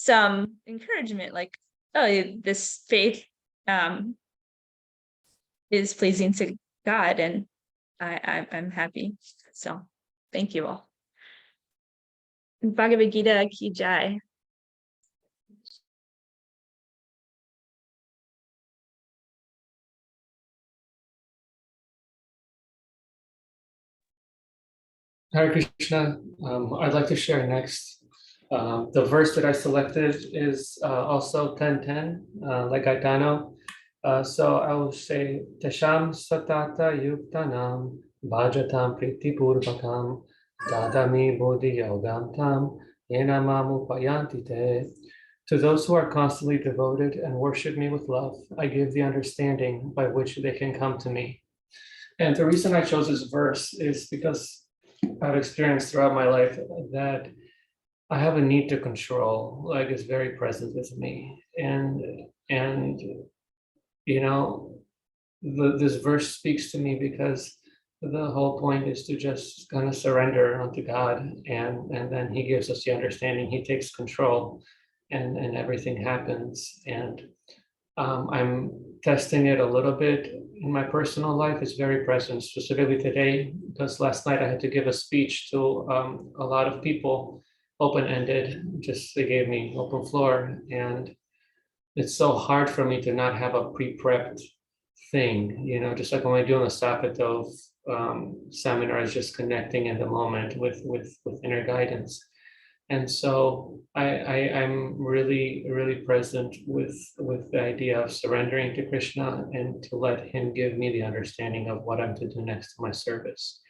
some encouragement, like, oh, this faith is pleasing to God, and I'm happy. So thank you all. Bhagavad Gita ki jai. Hare Krishna. I'd like to share next. The verse that I selected is also 10:10, like Gaetano. So I will say, Tasham satata yuktanam bhajatam priti purvakam dadami bodhi yogam tam yenamamu payanti te. To those who are constantly devoted and worship me with love, I give the understanding by which they can come to me. And the reason I chose this verse is because I've experienced throughout my life that I have a need to control, like it's very present with me. And you know, this verse speaks to me because the whole point is to just kind of surrender unto God, and then He gives us the understanding, He takes control, and everything happens. And I'm testing it a little bit in my personal life. It's very present, specifically today, because last night I had to give a speech to a lot of people, open-ended, just they gave me open floor. And it's so hard for me to not have a pre-prepped thing, you know, just like when we're doing a Sapatov seminar, is just connecting in the moment with inner guidance. And so I'm really, really present with the idea of surrendering to Krishna and to let Him give me the understanding of what I'm to do next to my service.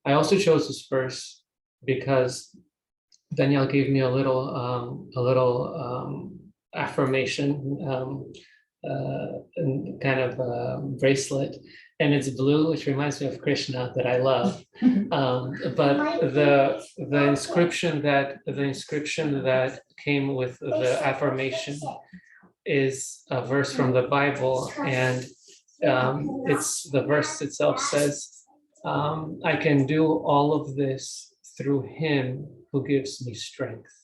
I also chose this verse because Danielle gave me a little affirmation kind of bracelet, and it's blue, which reminds me of Krishna that I love. But the inscription that came with the affirmation is a verse from the Bible, and it's the verse itself says, "I can do all of this through Him who gives me strength,"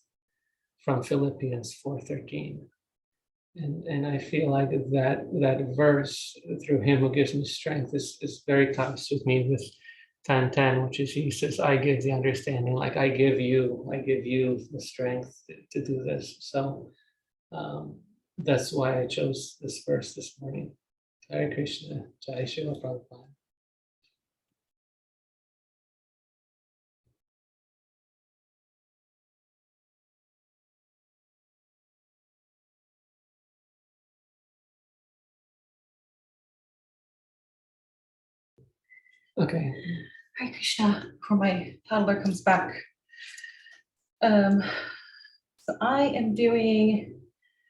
from Philippians 4:13. And I feel like that verse, "through Him who gives me strength," is very close with me with 10:10, which is He says, "I give the understanding," like I give you the strength to do this. So that's why I chose this verse this morning. Hare Krishna, Jai Srila Prabhupada. Okay. Hare Krishna, before my toddler comes back. So I am doing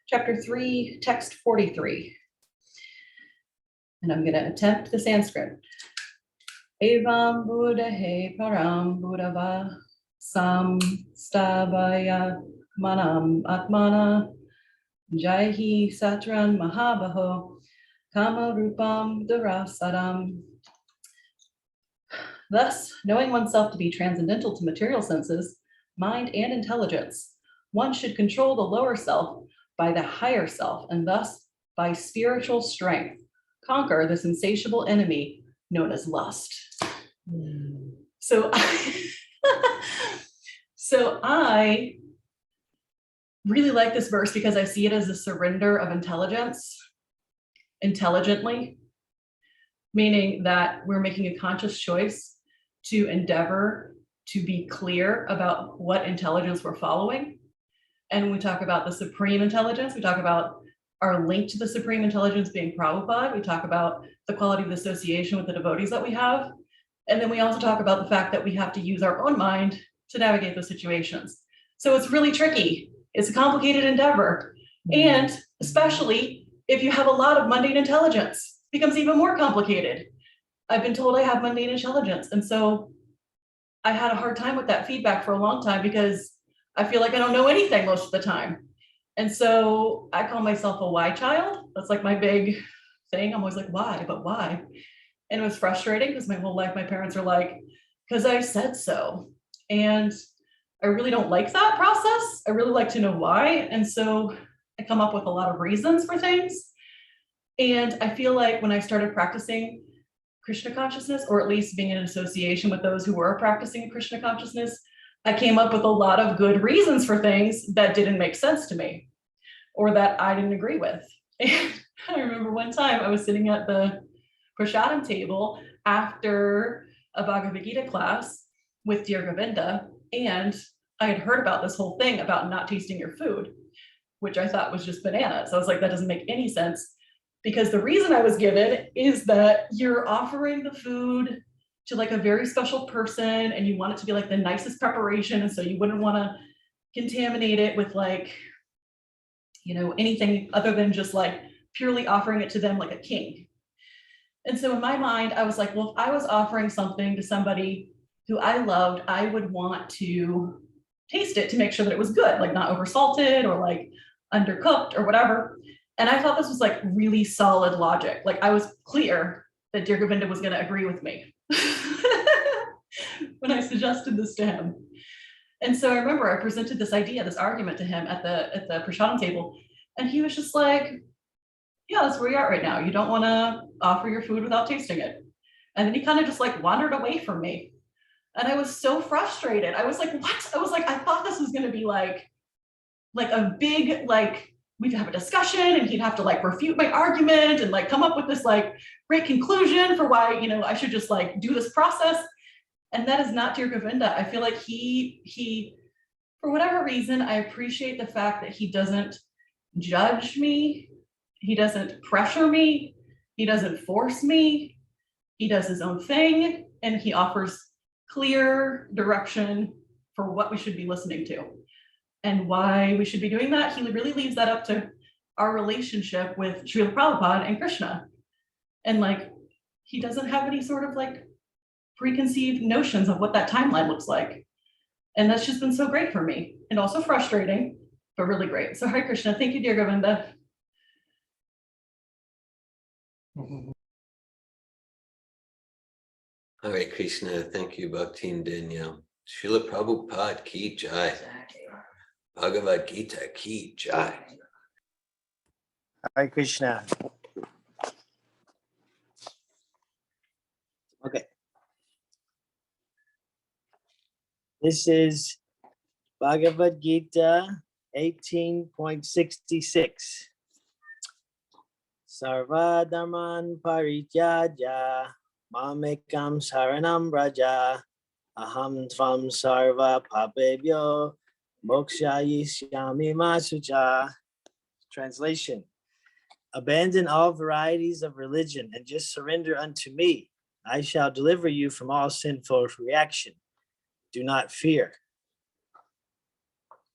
chapter 3, text 43. And I'm gonna attempt the Sanskrit. Evam Buddha he param buddhava samstabaya manam atmana jaihi satran mahabaho kama rupam darasadam. Thus, knowing oneself to be transcendental to material senses, mind, and intelligence, one should control the lower self by the higher self, and thus, by spiritual strength, conquer this insatiable enemy known as lust. So, so I really like this verse because I see it as a surrender of intelligence, intelligently, meaning that we're making a conscious choice to endeavor to be clear about what intelligence we're following. And when we talk about the supreme intelligence, we talk about our link to the supreme intelligence being Prabhupada. We talk about the quality of association with the devotees that we have. And then we also talk about the fact that we have to use our own mind to navigate those situations. So it's really tricky. It's a complicated endeavor. And especially if you have a lot of mundane intelligence, it becomes even more complicated. I've been told I have mundane intelligence. And so I had a hard time with that feedback for a long time because I feel like I don't know anything most of the time. And so I call myself a why child. That's like my big thing. I'm always like, why, but why? And it was frustrating because my whole life, my parents are like, because I said so. And I really don't like that process. I really like to know why. And so I come up with a lot of reasons for things. And I feel like when I started practicing Krishna consciousness, or at least being in association with those who were practicing Krishna consciousness, I came up with a lot of good reasons for things that didn't make sense to me or that I didn't agree with. And I remember one time I was sitting at the prasadam table after a Bhagavad Gita class with Dear Govinda, and I had heard about this whole thing about not tasting your food, which I thought was just bananas. I was like, that doesn't make any sense, because the reason I was given is that you're offering the food to like a very special person and you want it to be like the nicest preparation. And so you wouldn't want to contaminate it with like, you know, anything other than just like purely offering it to them like a king. And so in my mind, I was like, well, if I was offering something to somebody who I loved, I would want to taste it to make sure that it was good, like not over salted or like undercooked or whatever. And I thought this was like really solid logic. Like I was clear that Dear Govinda was going to agree with me when I suggested this to him. And so I remember I presented this idea, this argument to him at the prasadam table, and he was just like, yeah, that's where you're at right now. You don't want to offer your food without tasting it. And then he kind of just like wandered away from me. And I was so frustrated. I was like, what? I was like, I thought this was going to be like a big, like, we'd have a discussion and he'd have to like refute my argument and like come up with this like great conclusion for why, you know, I should just like do this process. And that is not Dear Govinda. I feel like he, for whatever reason, I appreciate the fact that he doesn't judge me. He doesn't pressure me. He doesn't force me. He does his own thing, and he offers clear direction for what we should be listening to and why we should be doing that. He really leaves that up to our relationship with Srila Prabhupada and Krishna. And like, he doesn't have any sort of like preconceived notions of what that timeline looks like. And that's just been so great for me, and also frustrating, but really great. So Hare Krishna, thank you, Dear Govinda. Hare Krishna, thank you, Bhakti Daniel. Srila Prabhupada ki jai. Bhagavad Gita ki jai. Hare Krishna. Okay. This is Bhagavad Gita 18.66. Sarva dharman parityaja mamekam saranam braja aham tvam sarva papebhyo mokshayishyami masucha. Translation: abandon all varieties of religion and just surrender unto me. I shall deliver you from all sinful reaction. Do not fear.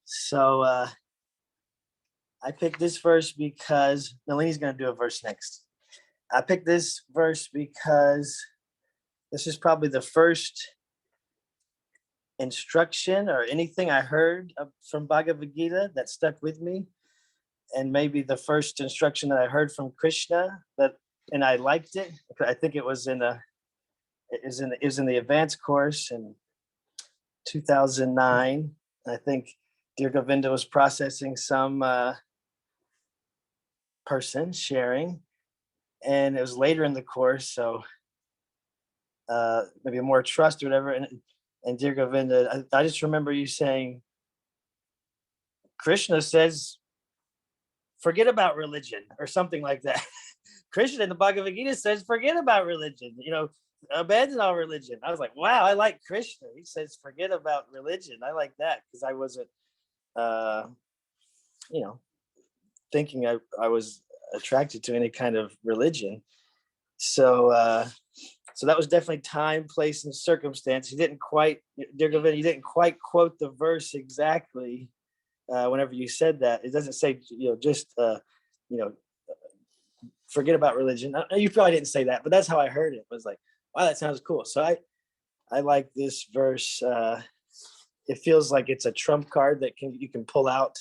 So I picked this verse because Nalini's going to do a verse next. I picked this verse because this is probably the first instruction or anything I heard from Bhagavad Gita that stuck with me, and maybe the first instruction that I heard from Krishna and I liked it. I think it was in the advanced course in 2009. I think Dear Govinda was processing some person sharing, and it was later in the course, so maybe more trust or whatever. And Dear Govinda, I just remember you saying, Krishna says, forget about religion or something like that. Krishna in the Bhagavad Gita says, forget about religion, abandon all religion. I was like, wow, I like Krishna. He says, forget about religion. I like that, because I wasn't, thinking I was attracted to any kind of religion. So that was definitely time, place, and circumstance. He didn't quite, Dear Govinda, you didn't quite quote the verse exactly whenever you said that. It doesn't say, just, forget about religion. You probably didn't say that, but that's how I heard it. It was like, wow, that sounds cool. So I like this verse. It feels like it's a trump card that you can pull out.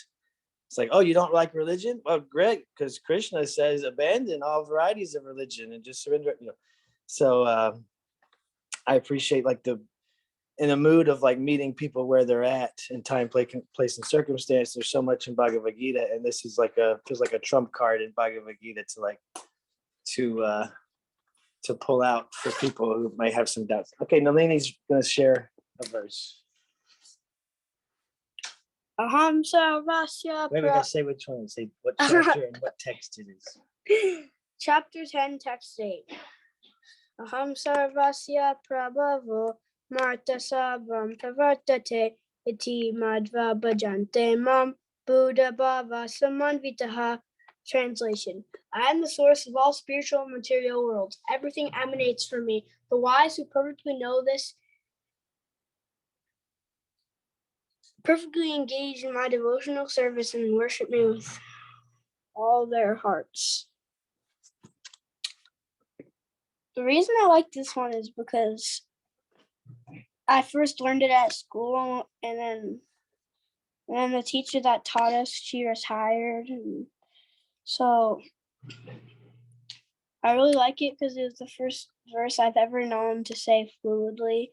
It's like, oh, you don't like religion? Well, great, because Krishna says abandon all varieties of religion and just surrender. So I appreciate like the in a mood of like meeting people where they're at in time, place, and circumstance. There's so much in Bhagavad Gita, and this is like feels like a trump card in Bhagavad Gita to pull out for people who might have some doubts. Okay, Nalini's gonna share a verse. Aham sarvasya Wait, we gotta say which one. Say what chapter and what text it is. Chapter 10, text 8. Aham sarvasya prabhavo marta sabram pravartate iti madhva bhajante mam buddha bhava samanvitaha. Translation: I am the source of all spiritual and material worlds. Everything emanates from me. The wise who perfectly know this perfectly engage in my devotional service and worship me with all their hearts. The reason I like this one is because I first learned it at school, and then the teacher that taught us, she retired, and so I really like it because it was the first verse I've ever known to say fluidly,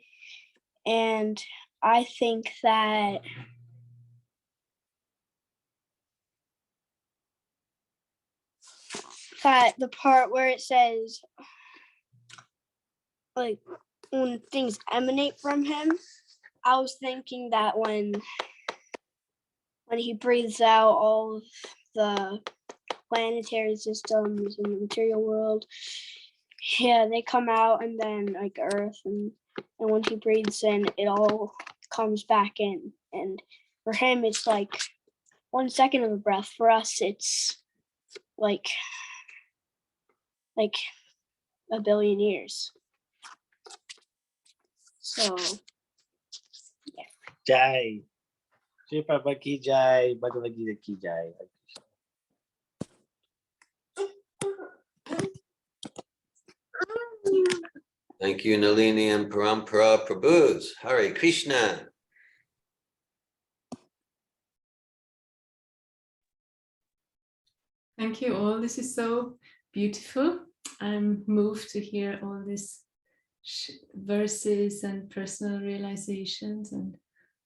and I think that the part where it says like when things emanate from him, I was thinking that when he breathes out all of the planetary systems in the material world, yeah, they come out, and then like Earth, and when he breathes in, it all comes back in. And for him, it's like 1 second of a breath. For us, it's like a billion years. So yeah. Jai. Shri Prabhupada ki jai, Bhagavad Gita ki jai. Thank you, Nalini and Parampara Prabhus. Hare Krishna. Thank you all. This is so beautiful. I'm moved to hear all these verses and personal realizations. And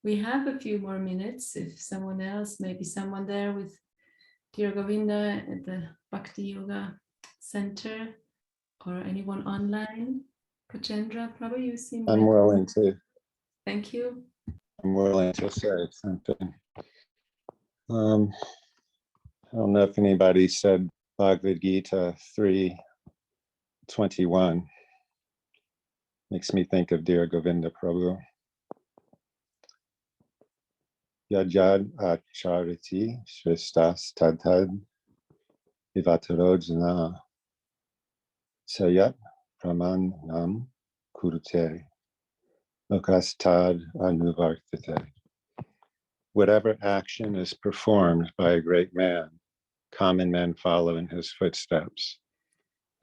we have a few more minutes if someone else, maybe someone there with Dear Govinda at the Bhakti Yoga Center, or anyone online. Kachendra, probably you seem. I'm willing to. Thank you. I'm willing to say something. I don't know if anybody said Bhagavad Gita 3:21. Makes me think of Dear Govinda Prabhu. Yajad achariti shrestas tadhad ivatarojana sayat pramanam kurute lokastad anuvartate. Whatever action is performed by a great man, common men follow in his footsteps.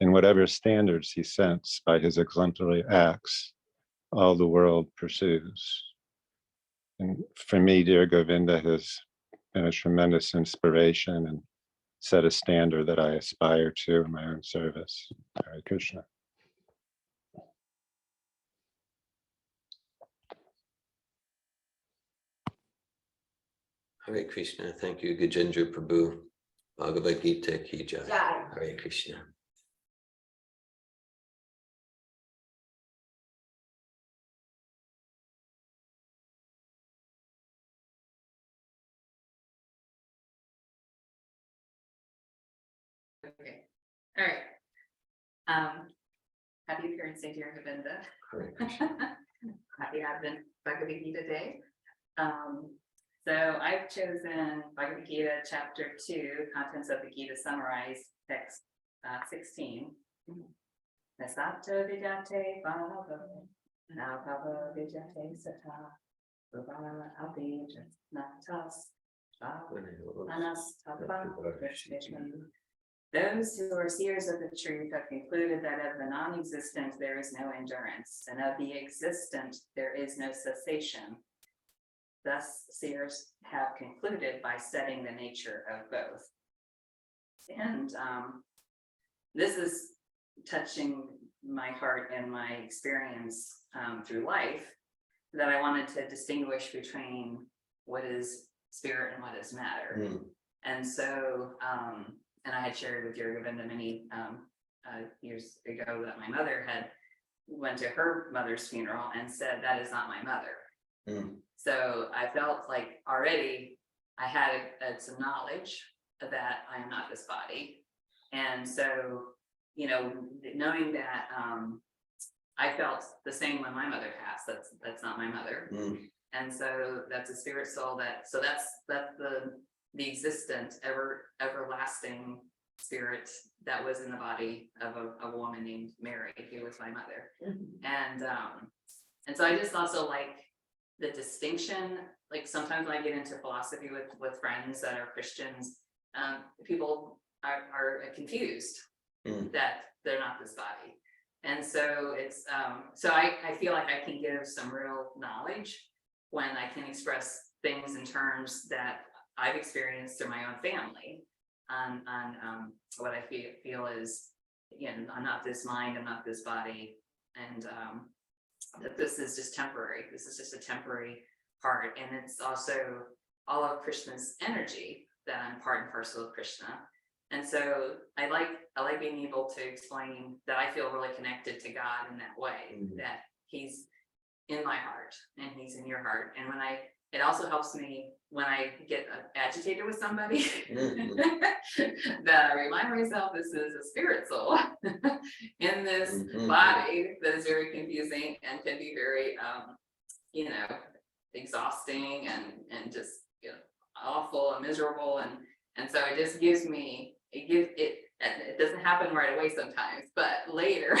And whatever standards he sets by his exemplary acts, all the world pursues. And for me, Dear Govinda has been a tremendous inspiration and set a standard that I aspire to in my own service. Hare Krishna. Hare Krishna. Thank you, Gajendra Prabhu. Bhagavad Gita ki jai. Hare Krishna. Okay. All right. Happy appearance day, dear Govinda. Happy Advent Bhagavad Gita Day. So I've chosen Bhagavad Gita chapter 2, contents of the Gita summarized, text 16. Nasato vidyate bhava, nabhava vidyate sata, bhava api natas, anastapa krishna. Those who are seers of the truth have concluded that of the non-existent there is no endurance, and of the existent there is no cessation. Thus, seers have concluded by studying the nature of both. And this is touching my heart and my experience through life, that I wanted to distinguish between what is spirit and what is matter. And so, and I had shared with your Govinda many years ago that my mother had went to her mother's funeral and said, that is not my mother. So I felt like already I had some knowledge that I am not this body. And so, you know, knowing that I felt the same when my mother passed, that's not my mother. And so that's a spirit soul so that's the existent, everlasting spirit that was in the body of a woman named Mary, who was my mother. And so I just also like the distinction. Like sometimes when I get into philosophy with friends that are Christians, people are confused that they're not this body. And so it's so I feel like I can give some real knowledge when I can express things in terms that I've experienced through my own family on what I feel is, you know, I'm not this mind, I'm not this body, and that this is just temporary. This is just a temporary part, and it's also all of Krishna's energy, that I'm part and parcel of Krishna. And so I like being able to explain that I feel really connected to God in that way, that he's in my heart and he's in your heart. And it also helps me when I get agitated with somebody that I remind myself this is a spirit soul in this body that is very confusing and can be very, you know, exhausting and just, you know, awful and miserable. And so it just gives me, it doesn't happen right away sometimes, but later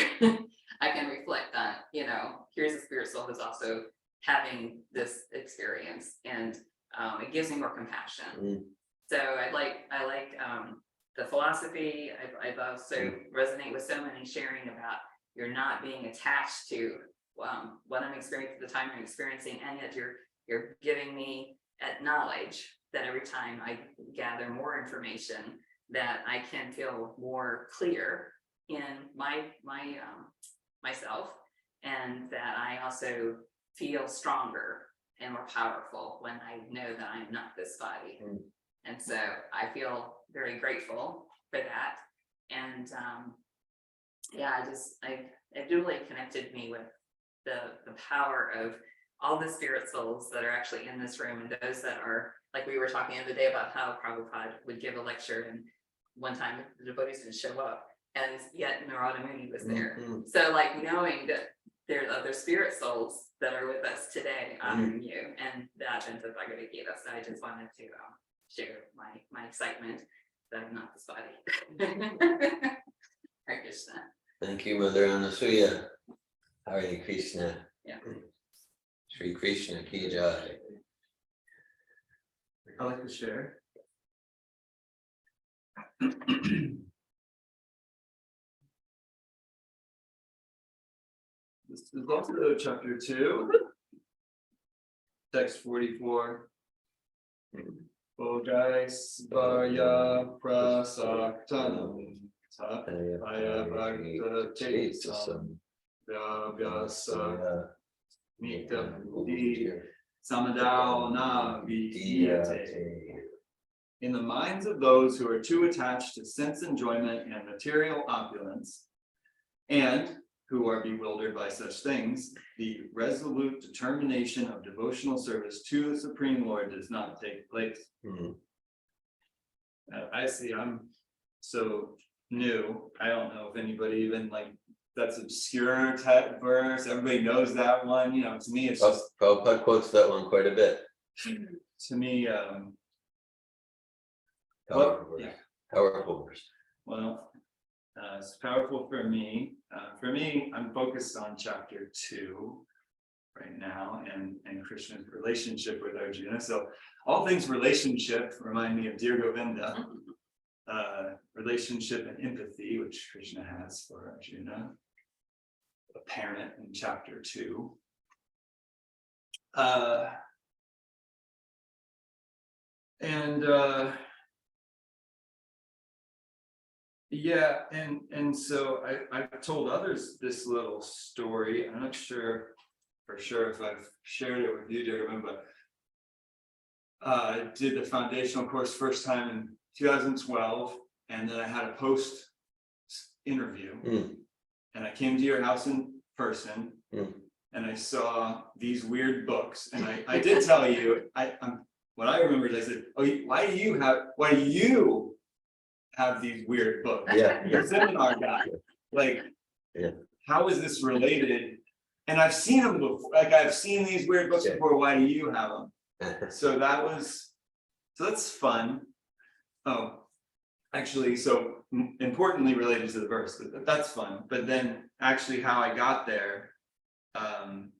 I can reflect on, you know, here's a spirit soul who's also having this experience, and it gives me more compassion. So I like the philosophy. I've also resonate with so many sharing about you're not being attached to what I'm experiencing at the time I'm experiencing, and yet you're giving me knowledge that every time I gather more information that I can feel more clear in myself, and that I also feel stronger and more powerful when I know that I'm not this body. And so I feel very grateful for that. And yeah, it really connected me with the power of all the spirit souls that are actually in this room, and those that are, like we were talking the other day about how Prabhupada would give a lecture, and one time the devotees didn't show up, and yet Narada Muni was there. So like knowing that there are other spirit souls that are with us today honoring you and the advent of Bhagavad Gita. So I just wanted to share my excitement that I'm not this body. Hare Krishna. Thank you, Mother Anasuya. Hare Krishna. Yeah. Shri Krishna Ki Jai. I'd like to share. This is also chapter 2, text 44. Bodhaisvarya prasaktanam tapaya bhakta tesam vyabhyasa mita buddhi samadhauna vidhyate. In the minds of those who are too attached to sense enjoyment and material opulence, and who are bewildered by such things, the resolute determination of devotional service to the Supreme Lord does not take place. I see, I'm so new. I don't know if anybody even like, that's obscure type verse. Everybody knows that one. You know, to me, it's just. Prabhupada quotes that one quite a bit. To me, Powerful verse. Well, it's powerful for me. For me, I'm focused on chapter 2 right now, and Krishna's relationship with Arjuna. So all things relationship remind me of Dear Govinda, relationship and empathy, which Krishna has for Arjuna, apparent in chapter 2. Yeah, and so I've told others this little story. I'm not sure for sure if I've shared it with you, Durban, but I did the foundational course first time in 2012, and then I had a post interview, and I came to your house in person, and I saw these weird books, and I did tell you, what I remembered, I said, oh, why do you have these weird books? Yeah. You're a seminar guy, like, Yeah. how is this related? And I've seen them before, like I've seen these weird books before, why do you have them? So that's fun. Oh, actually, so importantly related to the verse, that's fun. But then actually how I got there, and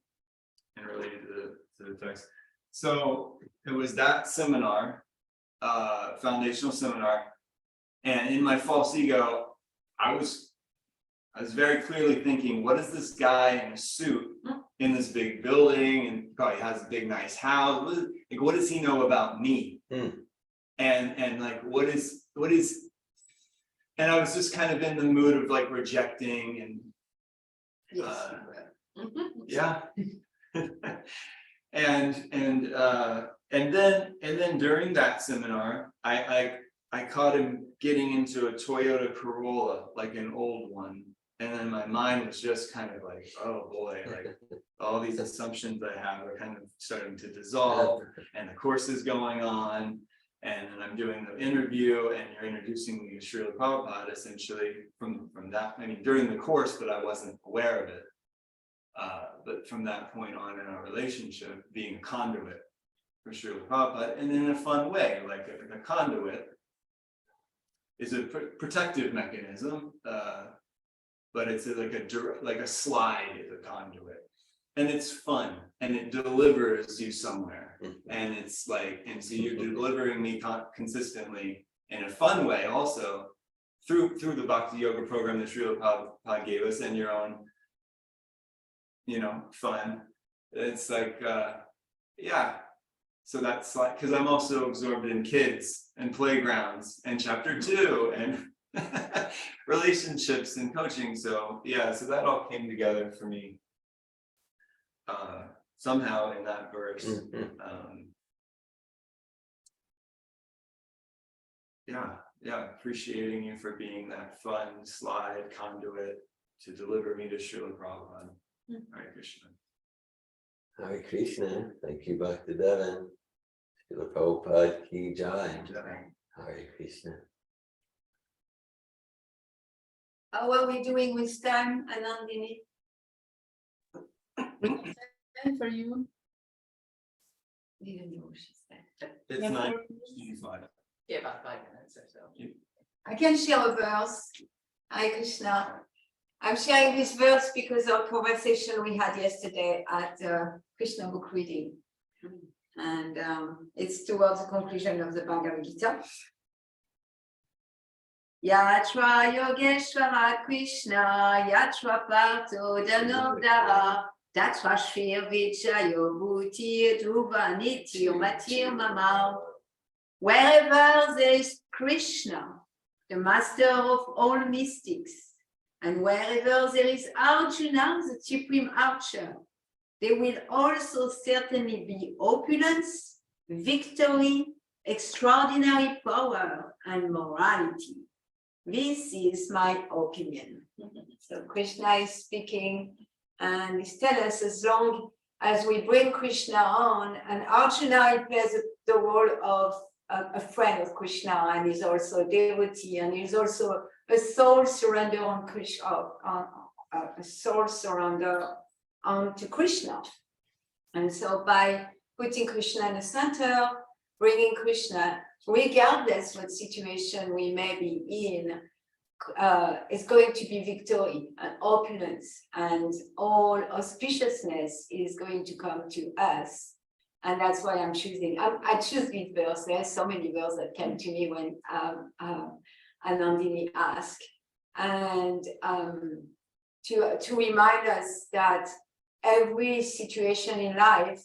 related to the text. So it was that seminar, foundational seminar, and in my false ego, I was very clearly thinking, what is this guy in a suit in this big building, and probably has a big nice house? What does he know about me? And like, what is, and I was just kind of in the mood of like rejecting and yeah. and then during that seminar, I caught him getting into a Toyota Corolla, like an old one. And then my mind was just kind of like, oh boy, like all these assumptions I have are kind of starting to dissolve, and the course is going on, and then I'm doing the interview, and you're introducing me to Srila Prabhupada essentially from that, I mean, during the course, but I wasn't aware of it. But from that point on in our relationship, being a conduit for Srila Prabhupada, and in a fun way, like a conduit is a protective mechanism, but it's like a slide is a conduit, and it's fun, and it delivers you somewhere, and it's like, and so you're delivering me consistently in a fun way, also through the Bhakti Yoga program that Srila Prabhupada gave us, and your own, fun. It's like, yeah. So that's like, because I'm also absorbed in kids and playgrounds and chapter 2 and relationships and coaching. So yeah, so that all came together for me somehow in that verse. Yeah, appreciating you for being that fun slide conduit to deliver me to Srila Prabhupada. Hare Krishna. Hare Krishna. Thank you, Bhakti Devan. Srila Prabhupada ki jai. Hare Krishna. How are we doing with time, Anandini? And for you? Didn't know what she said. It's 9:25. Yeah, about 5 minutes or so. I can share a verse. Hare Krishna. I'm sharing this verse because of a conversation we had yesterday at Krishna book reading. And it's towards the conclusion of the Bhagavad Gita. Yatra Yogeshwara Krishna, Yatra Parto Danodara, Tatra Shri Vijayo Bhuti Dhruva Nityo Matir Mama. Wherever there is Krishna, the master of all mystics, and wherever there is Arjuna, the supreme archer, there will also certainly be opulence, victory, extraordinary power, and morality. This is my opinion. So Krishna is speaking, and he's telling us, as long as we bring Krishna on, and Arjuna plays the role of a friend of Krishna, and he's also a devotee, and he's also a soul surrender on Krishna, a soul surrender to Krishna. And so by putting Krishna in the center, bringing Krishna, regardless what situation we may be in, it's going to be victory and opulence, and all auspiciousness is going to come to us. And that's why I'm choosing. I choose this verse. There's so many verses that came to me when Anandini asked, and to remind us that every situation in life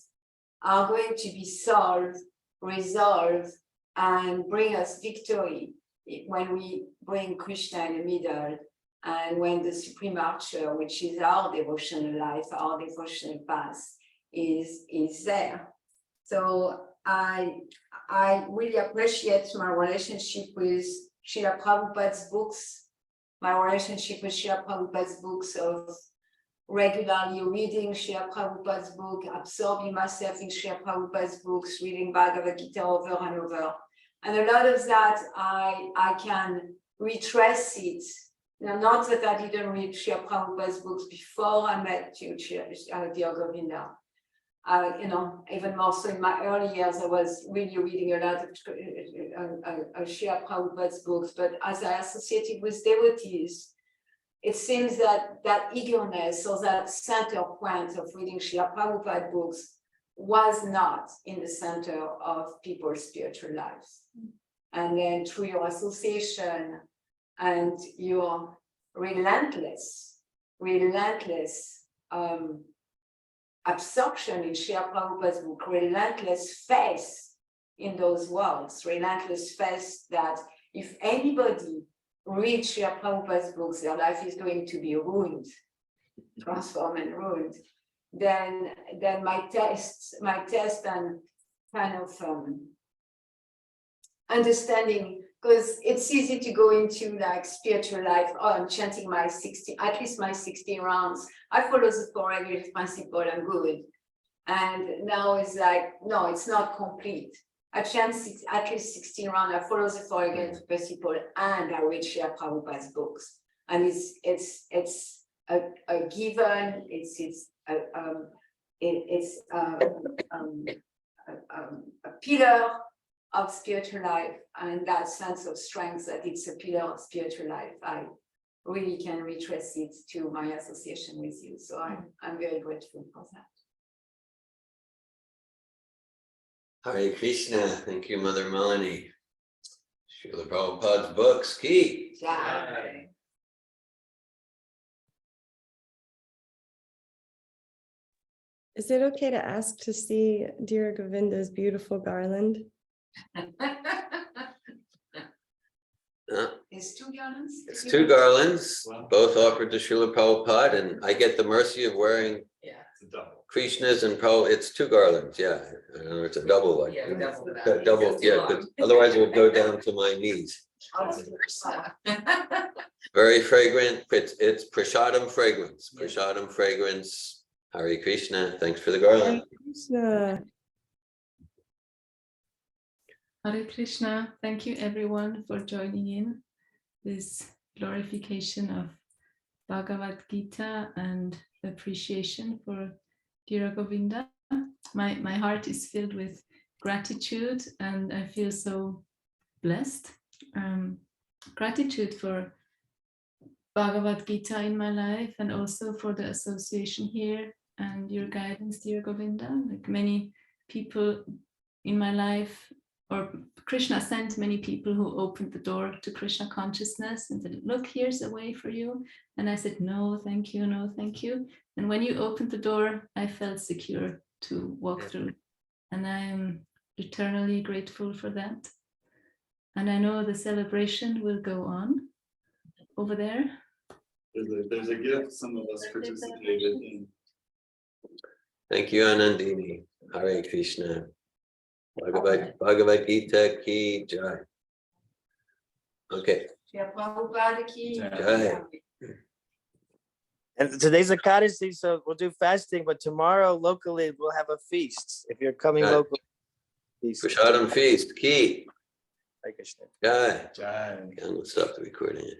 are going to be solved, resolved, and bring us victory when we bring Krishna in the middle And when the Supreme Archer, which is our devotional life, our devotional path, is there. So I really appreciate my relationship with Srila Prabhupada's books, my relationship with Srila Prabhupada's books of regularly reading Srila Prabhupada's book, absorbing myself in Srila Prabhupada's books, reading Bhagavad Gita over and over. And a lot of that I can retrace it. Now, not that I didn't read Srila Prabhupada's books before I met you, dear Govinda. Even more so in my early years, I was really reading a lot of Srila Prabhupada's books. But as I associated with devotees, it seems that that eagerness or that center point of reading Srila Prabhupada books was not in the center of people's spiritual lives. And then through your association and your relentless absorption in Srila Prabhupada's book, relentless faith in those words, relentless faith that if anybody reads Srila Prabhupada's books, their life is going to be ruined, transformed and ruined. Then my test and kind of understanding, because it's easy to go into like spiritual life. Oh, I'm chanting at least my 16 rounds. I follow the four regulative principle, I'm good. And now it's like, no, it's not complete. I chant at least 16 rounds, I follow the four regulative principle, and I read Srila Prabhupada's books. And it's a given, it's a pillar of spiritual life, and that sense of strength that it's a pillar of spiritual life, I really can retrace it to my association with you. So I'm very grateful for that. Hare Krishna. Thank you, Mother Melanie. Srila Prabhupada's books, key. Yeah. Is it okay to ask to see dear Govinda's beautiful garland? It's two garlands? It's two garlands, both offered to Srila Prabhupada, and I get the mercy of wearing Krishna's and Prabhupada. It's two garlands, yeah. I don't know, it's a double, like double, yeah. But otherwise, it would go down to my knees. Very fragrant. It's prasadam fragrance. Prasadam fragrance. Hare Krishna. Thanks for the garland. Krishna. Hare Krishna. Thank you everyone for joining in this glorification of Bhagavad Gita and appreciation for dear Govinda. My heart is filled with gratitude and I feel so blessed. Gratitude for Bhagavad Gita in my life and also for the association here and your guidance, dear Govinda. Like many people in my life, or Krishna sent many people who opened the door to Krishna consciousness and said, look, here's a way for you. And I said, no, thank you, no, thank you. And when you opened the door, I felt secure to walk through. And I am eternally grateful for that. And I know the celebration will go on over there. There's a gift some of us participated in. Thank you, Anandini. Hare Krishna. Bhagavad Gita ki jai. Okay. Jai. And today's Ekadasi, so we'll do fasting, but tomorrow locally we'll have a feast. If you're coming Jai. locally. Prasadam feast, ki. Hare Krishna. Jai. Jai. Okay, I'm gonna stop the recording.